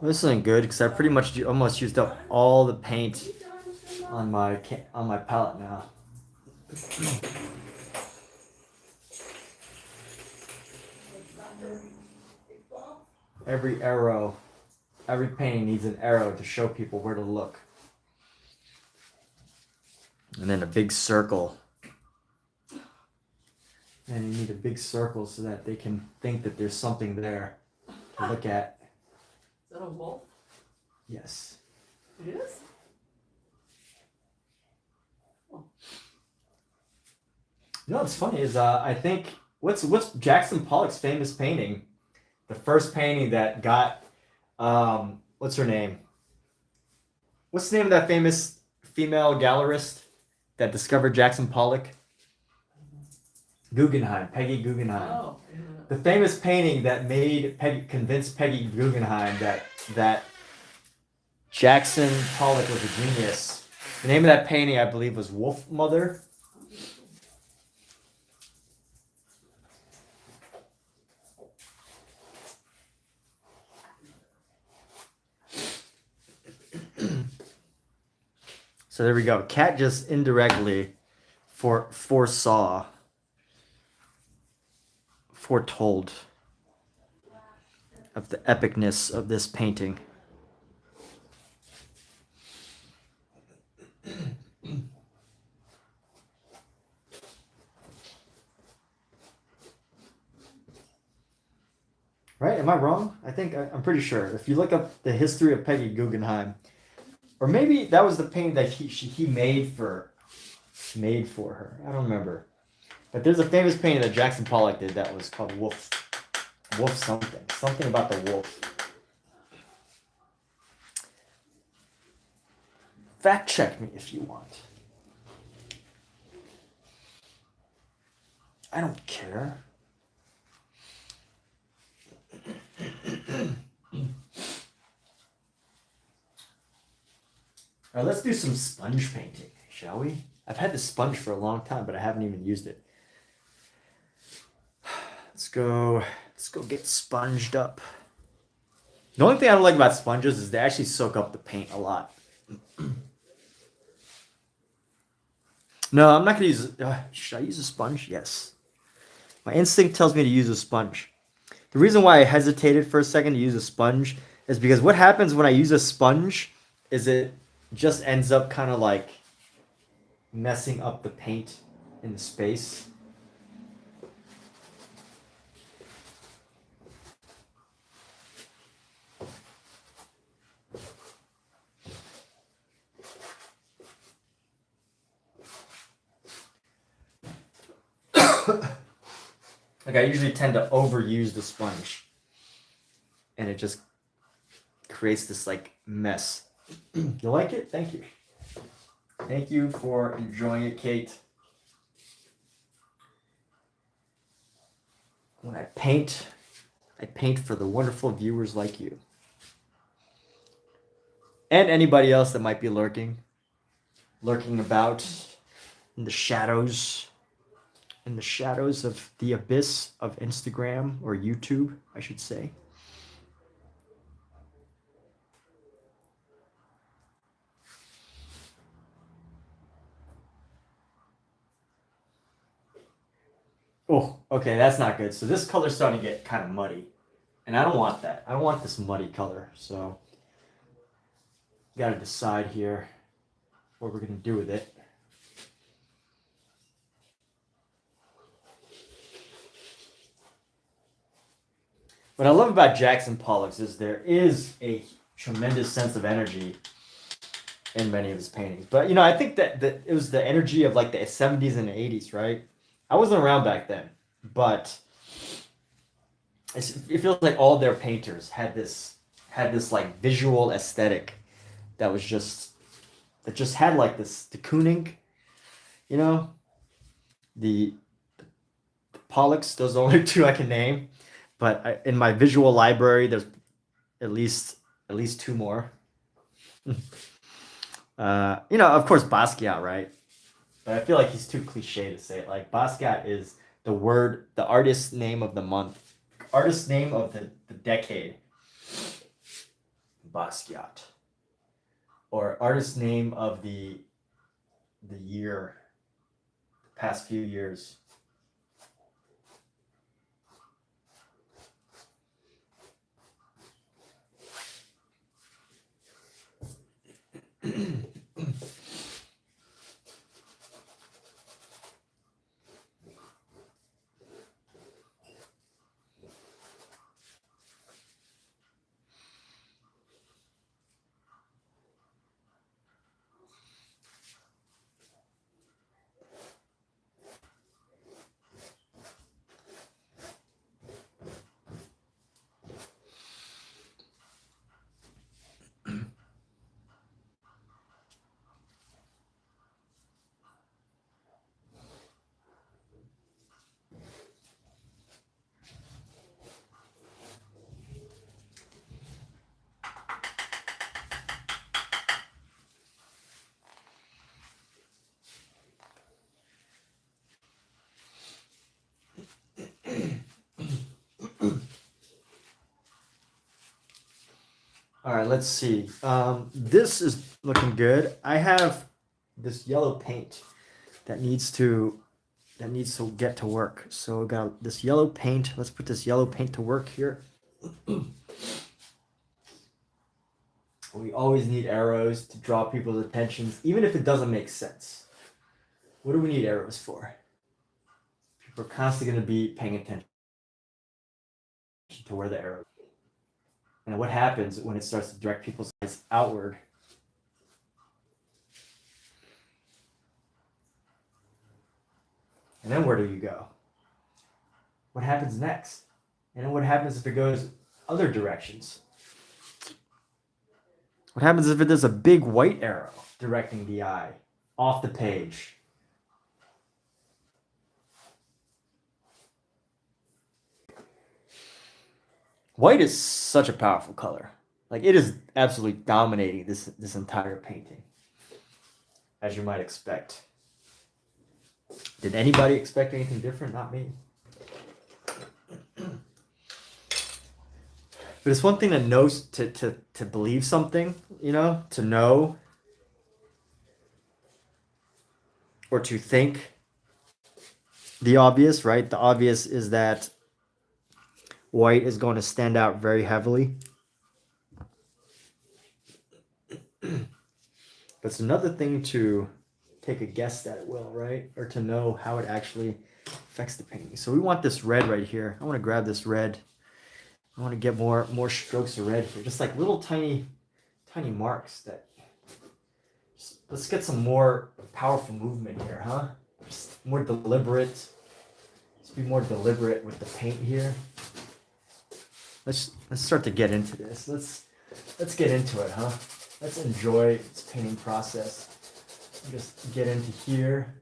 This isn't good because I pretty much almost used up all the paint on my palette now. Every arrow, every painting needs an arrow to show people where to look. And then a big circle. And you need a big circle so that they can think that there's something there to look at. Is that a wolf? Yes. It is? You know what's funny is I think what's Jackson Pollock's famous painting? The first painting that got what's her name? What's the name of that famous female gallerist that discovered Jackson Pollock? Guggenheim, Peggy Guggenheim. Oh. The famous painting that convinced Peggy Guggenheim that Jackson Pollock was a genius. The name of that painting, I believe, was Wolf Mother. So there we go. Cat just indirectly foretold of the epicness of this painting. Right? Am I wrong? I'm pretty sure. If you look up the history of Peggy Guggenheim, or maybe that was the painting that he made for her. I don't remember. But there's a famous painting that Jackson Pollock did that was called Wolf something. Something about the wolf. Fact check me if you want. I don't care. All right, let's do some sponge painting, shall we? I've had this sponge for a long time, but I haven't even used it. Let's go get sponged up. The only thing I don't like about sponges is they actually soak up the paint a lot. No, I'm not gonna use. Should I use a sponge? Yes. My instinct tells me to use a sponge. The reason why I hesitated for a second to use a sponge is because what happens when I use a sponge is it just ends up kind of like messing up the paint in the space. Like I usually tend to overuse the sponge and it just creates this like mess. You like it? Thank you. Thank you for enjoying it, Kate. When I paint for the wonderful viewers like you. And anybody else that might be lurking about in the shadows of the abyss of Instagram or YouTube, I should say. Oh, okay, that's not good. So this color's starting to get kind of muddy. And I don't want that. I don't want this muddy color. So got to decide here what we're going to do with it. What I love about Jackson Pollock's is there is a tremendous sense of energy in many of his paintings. But, you know, I think that it was the energy of like the 70s and 80s, right? I wasn't around back then, but it feels like all their painters had this like visual aesthetic that was just that just had like this the Kooning, you know, the Pollux. Those are the only two I can name. But in my visual library, there's at least at least two more. You know, of course, Basquiat, right? But I feel like he's too cliche to say it. Like Basquiat is the artist name of the month, artist name of the decade. Basquiat, or artist name of the year, the past few years. All right, let's see. This is looking good. I have this yellow paint that needs to get to work. So we got this yellow paint. Let's put this yellow paint to work here. We always need arrows to draw people's attentions, even if it doesn't make sense. What do we need arrows for? People are constantly going to be paying attention to where the arrow. And what happens when it starts to direct people's eyes outward? And then where do you go? What happens next? And then what happens if it goes other directions? What happens if there's a big white arrow directing the eye off the page? White is such a powerful color. Like it is absolutely dominating this entire painting, as you might expect. Did anybody expect anything different? Not me. But it's one thing to know to believe something, you know, to know or to think the obvious, right? The obvious is that white is going to stand out very heavily. But it's another thing to take a guess that it will, right? Or to know how it actually affects the painting. So we want this red right here. I want to grab this red. I want to get more strokes of red here. Just like little tiny marks that let's get some more powerful movement here, huh? Just more deliberate. Let's be more deliberate with the paint here. Let's start to get into this. Let's get into it, huh? Let's enjoy this painting process. Just get into here.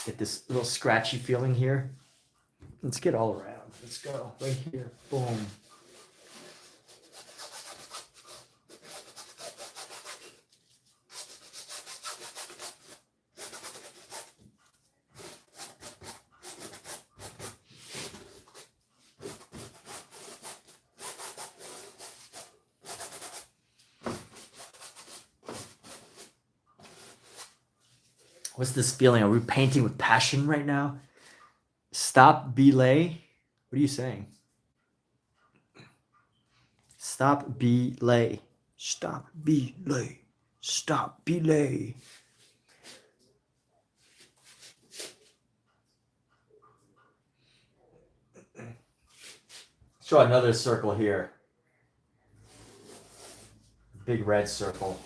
Get this little scratchy feeling here. Let's get all around. Let's go right here. Boom. What's this feeling? Are we painting with passion right now? Stop belay. What are you saying? Stop belay. Stop belay. Stop belay. Let's draw another circle here. Big red circle.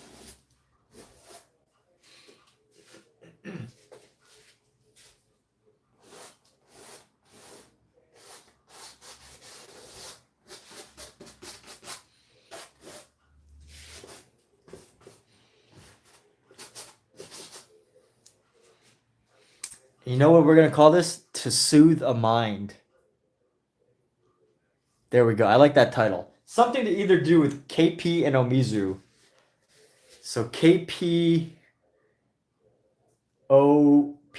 You know what we're gonna call this? To Soothe a Mind. There we go. I like that title. Something to either do with KP and Omizu. So KP OP.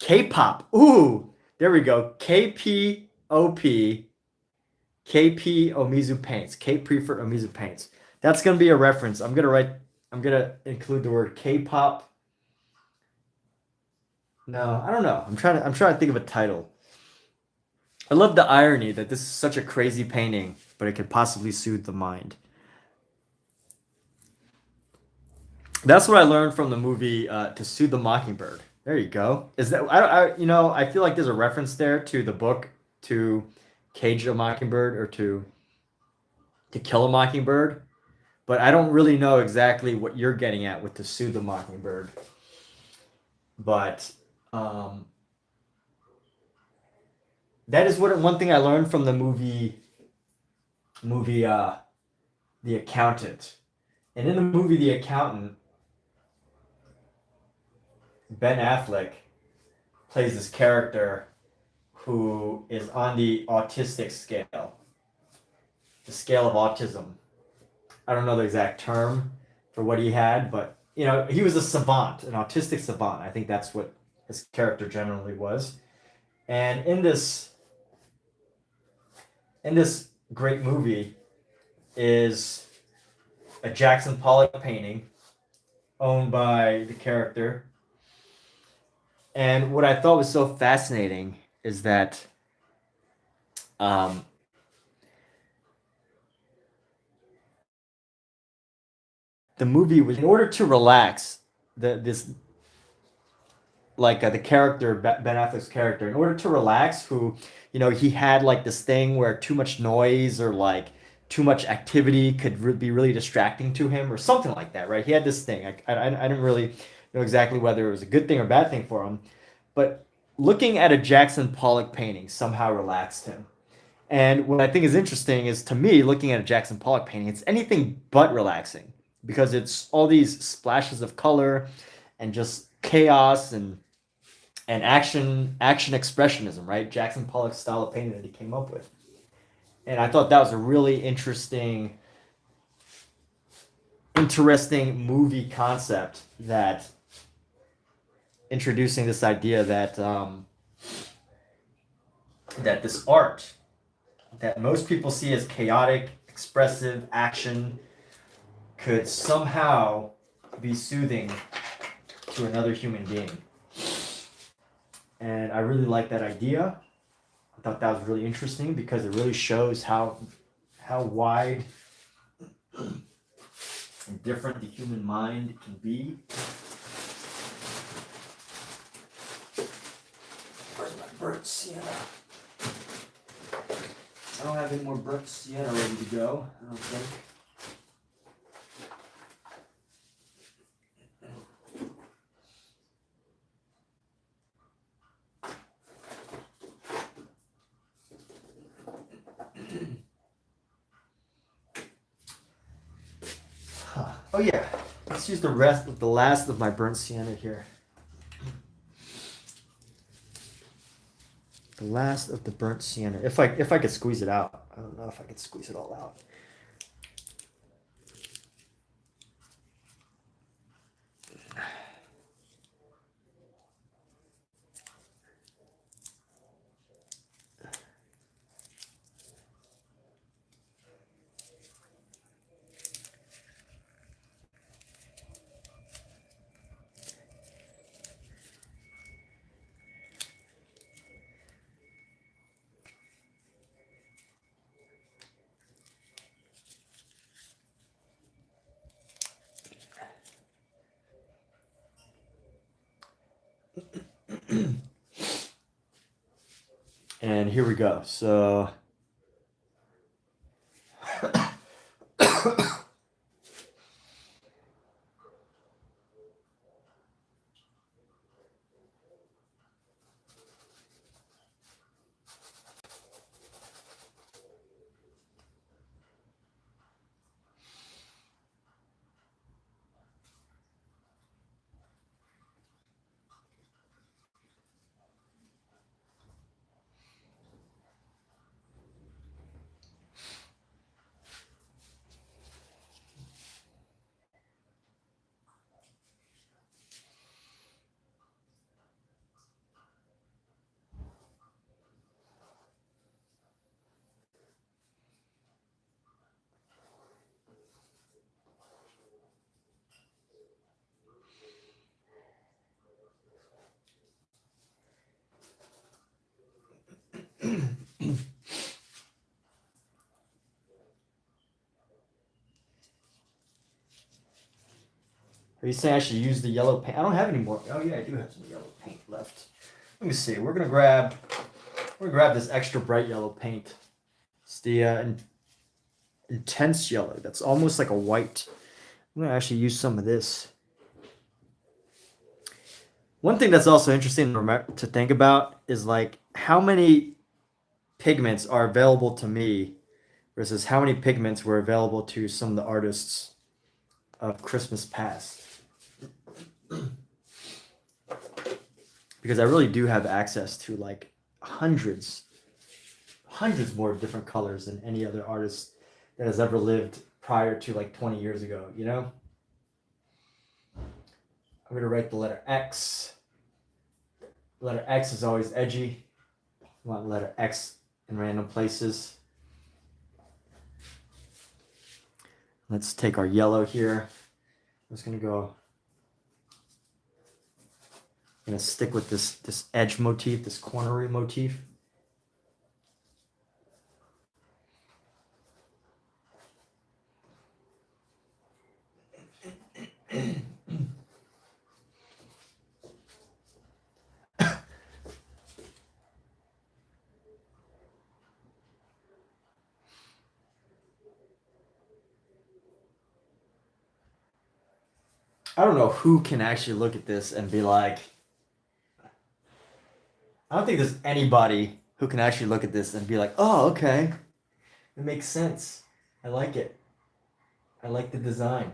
K-pop. Ooh, there we go. KPOP. KP Omizu Paints. K Preferred Omizu Paints. That's gonna be a reference. I'm gonna include the word K-pop. No, I don't know. I'm trying to think of a title. I love the irony that this is such a crazy painting, but it could possibly soothe the mind. That's what I learned from the movie To Soothe the Mockingbird. There you go. Is that I feel like there's a reference there to the book to Cage a Mockingbird or to Kill a Mockingbird, but I don't really know exactly what you're getting at with To Soothe the Mockingbird. But that is one thing I learned from the movie The Accountant. And in the movie The Accountant, Ben Affleck plays this character who is on the autistic scale, the scale of autism. I don't know the exact term for what he had, but he was a savant, an autistic savant. I think that's what his character generally was. And in this great movie is a Jackson Pollock painting owned by the character. And what I thought was so fascinating is that um, the movie was in order to relax this the character Ben Affleck's character in order to relax who he had like this thing where too much noise or like too much activity could be really distracting to him or something like that, right? He had this thing. I didn't really know exactly whether it was a good thing or bad thing for him, but looking at a Jackson Pollock painting somehow relaxed him. And what I think is interesting is, to me, looking at a Jackson Pollock painting, it's anything but relaxing because it's all these splashes of color and just chaos and action expressionism, right? Jackson Pollock's style of painting that he came up with. And I thought that was a really interesting movie concept, that introducing this idea that this art that most people see as chaotic, expressive action could somehow be soothing to another human being. And I really like that idea. I thought that was really interesting because it really shows how wide and different the human mind can be. Where's my burnt sienna? I don't have any more burnt sienna ready to go, I don't think. Oh yeah, let's use the last of my burnt sienna here. The last of the burnt sienna. If I could squeeze it out. I don't know if I could squeeze it all out. And here we go. So Are you saying I should use the yellow paint? I don't have any more. Oh yeah, I do have some yellow paint left. Let me see. We're gonna grab this extra bright yellow paint. It's the intense yellow. That's almost like a white. I'm gonna actually use some of this. One thing that's also interesting to think about is like how many pigments are available to me versus how many pigments were available to some of the artists of Christmas past. Because I really do have access to like hundreds more different colors than any other artist that has ever lived prior to like 20 years ago, you know? I'm gonna write the letter X. The letter X is always edgy. I want letter X in random places. Let's take our yellow here. I'm just gonna stick with this edge motif, this cornery motif. I don't know who can actually look at this and be like, I don't think there's anybody who can actually look at this and be like, oh, okay. It makes sense. I like it. I like the design.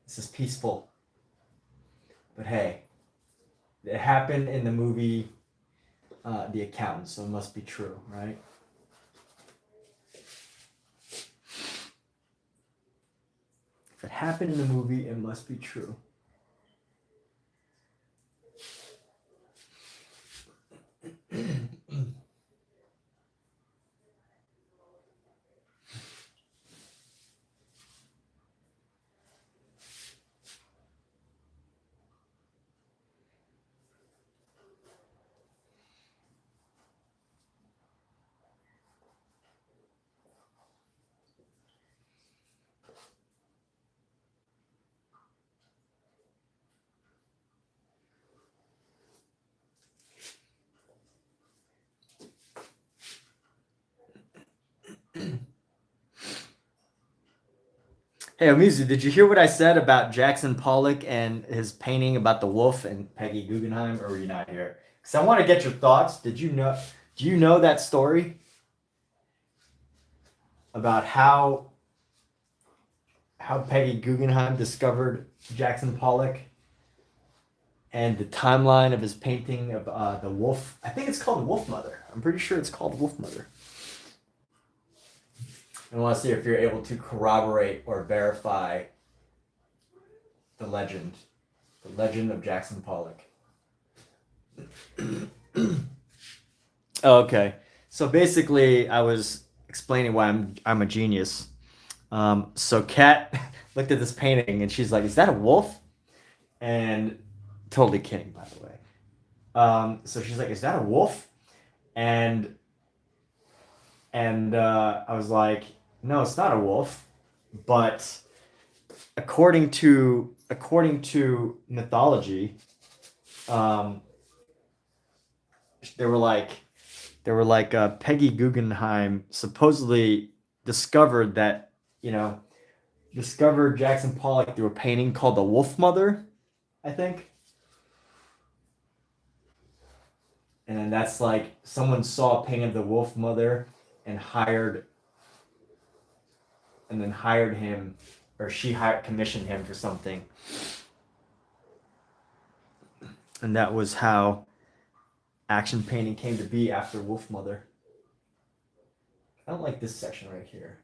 This is peaceful. But hey, it happened in the movie The Accountant, so it must be true, right? If it happened in the movie, it must be true. Hey, Amizu, did you hear what I said about Jackson Pollock and his painting about the wolf and Peggy Guggenheim, or were you not here? Because I want to get your thoughts. Did you know? Do you know that story about how Peggy Guggenheim discovered Jackson Pollock and the timeline of his painting of the wolf? I think it's called Wolf Mother. I'm pretty sure it's called Wolf Mother. I want to see if you're able to corroborate or verify the legend of Jackson Pollock. Okay, so basically, I was explaining why I'm a genius. So Kat looked at this painting and she's like, "Is that a wolf?" And totally kidding, by the way. So she's like, "Is that a wolf?" And I was like, "No, it's not a wolf." But according to mythology, they were like Peggy Guggenheim supposedly discovered that discovered Jackson Pollock through a painting called the Wolf Mother, I think. And then that's like someone saw a painting of the Wolf Mother and hired him, or commissioned him for something. And that was how action painting came to be after Wolf Mother. I don't like this section right here.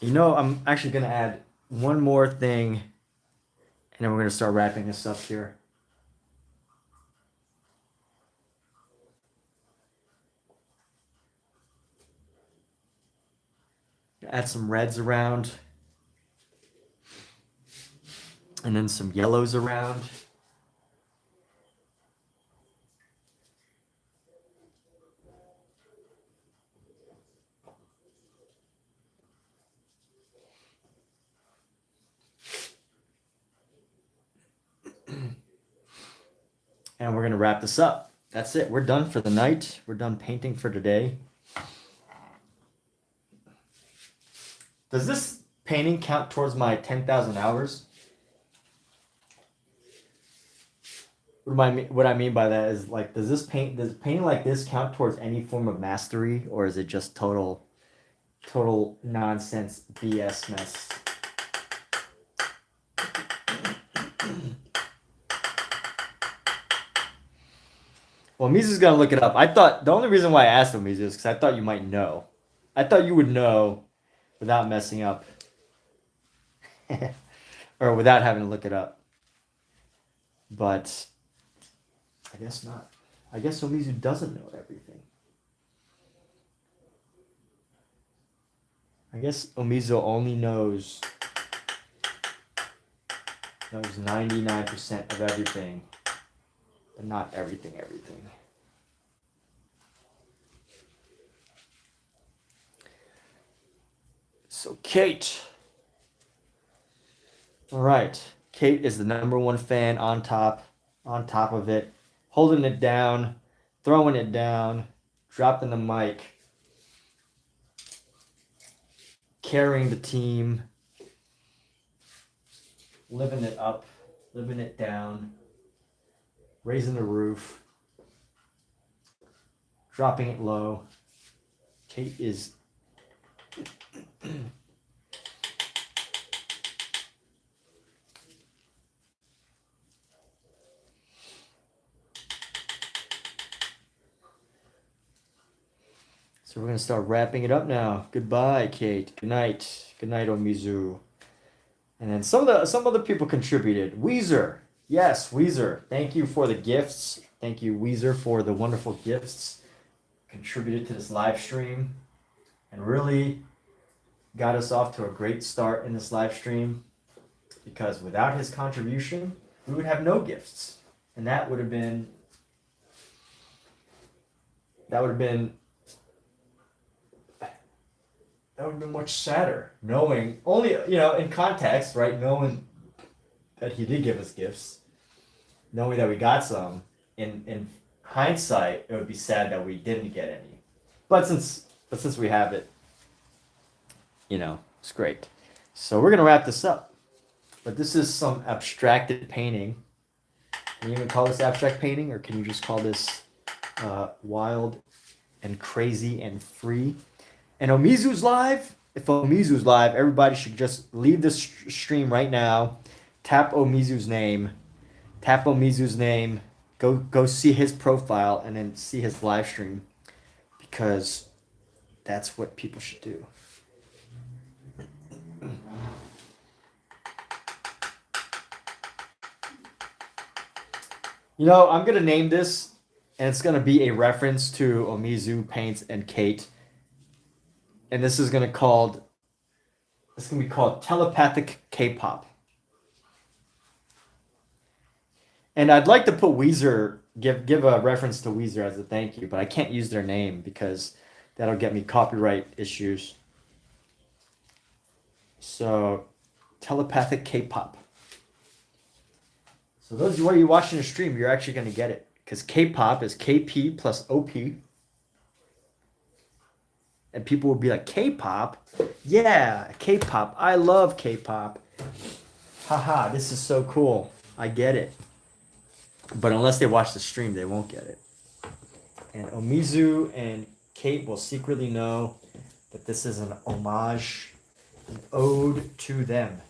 You know, I'm actually gonna add one more thing, and then we're gonna start wrapping this up here. Add some reds around, and then some yellows around. And we're gonna wrap this up. That's it. We're done for the night. We're done painting for today. Does this painting count towards my 10,000 hours? What I mean by that is like, does painting like this count towards any form of mastery, or is it just total nonsense BS mess? Well, Mizu's gonna look it up. I thought the only reason why I asked him Mizu is because I thought you might know. I thought you would know without messing up. Or without having to look it up. But I guess not. I guess Omizu doesn't know everything. I guess Omizu only knows 99% of everything, but not everything. So Kate. All right. Kate is the #1 fan on top of it, holding it down, throwing it down, dropping the mic, carrying the team, living it up, living it down, raising the roof, dropping it low. Kate is So we're gonna start wrapping it up now. Goodbye, Kate. Good night. Good night, Omizu. And then some other people contributed. Weezer. Yes, Weezer. Thank you for the gifts. Thank you, Weezer, for the wonderful gifts. Contributed to this live stream and really got us off to a great start in this live stream, because without his contribution, we would have no gifts. And that would have been much sadder, knowing only, in context, right? Knowing that he did give us gifts, knowing that we got some. In hindsight, it would be sad that we didn't get any. But since we have it, it's great. So we're gonna wrap this up. But this is some abstracted painting. Can you even call this abstract painting, or can you just call this wild and crazy and free? And Omizu's live. If Omizu's live, everybody should just leave this stream right now. Tap Omizu's name. Go see his profile and then see his live stream, because that's what people should do. I'm gonna name this, and it's gonna be a reference to Omizu Paints and Kate. And this is gonna be called telepathic K-pop. And I'd like to put Weezer, give a reference to Weezer as a thank you, but I can't use their name because that'll get me copyright issues. So, telepathic K-pop. So those of you watching the stream, you're actually gonna get it, because K-pop is KP plus OP. And people will be like, K-pop? Yeah, K-pop. I love K-pop. Haha, this is so cool. I get it. But unless they watch the stream, they won't get it. And Omizu and Kate will secretly know that this is an homage, an ode to them.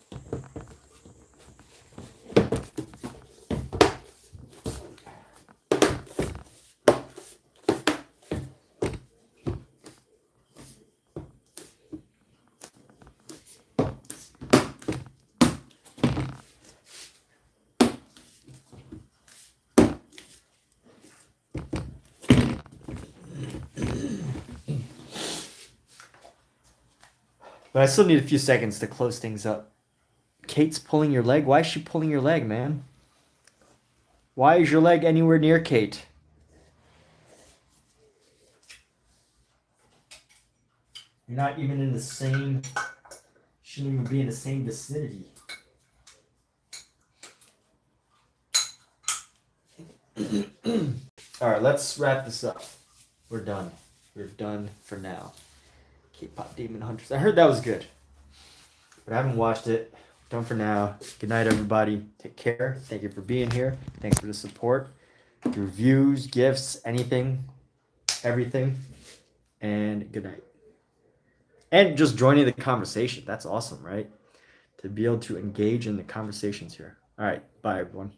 But I still need a few seconds to close things up. Kate's pulling your leg. Why is she pulling your leg, man? Why is your leg anywhere near Kate? You're not even in the same. Shouldn't even be in the same vicinity. All right, let's wrap this up. We're done. We're done for now. K-pop Demon Hunters. I heard that was good, but I haven't watched it. Done for now. Good night, everybody. Take care. Thank you for being here. Thanks for the support, reviews, gifts, anything, everything, and good night. And just joining the conversation. That's awesome, right? To be able to engage in the conversations here. All right. Bye, everyone.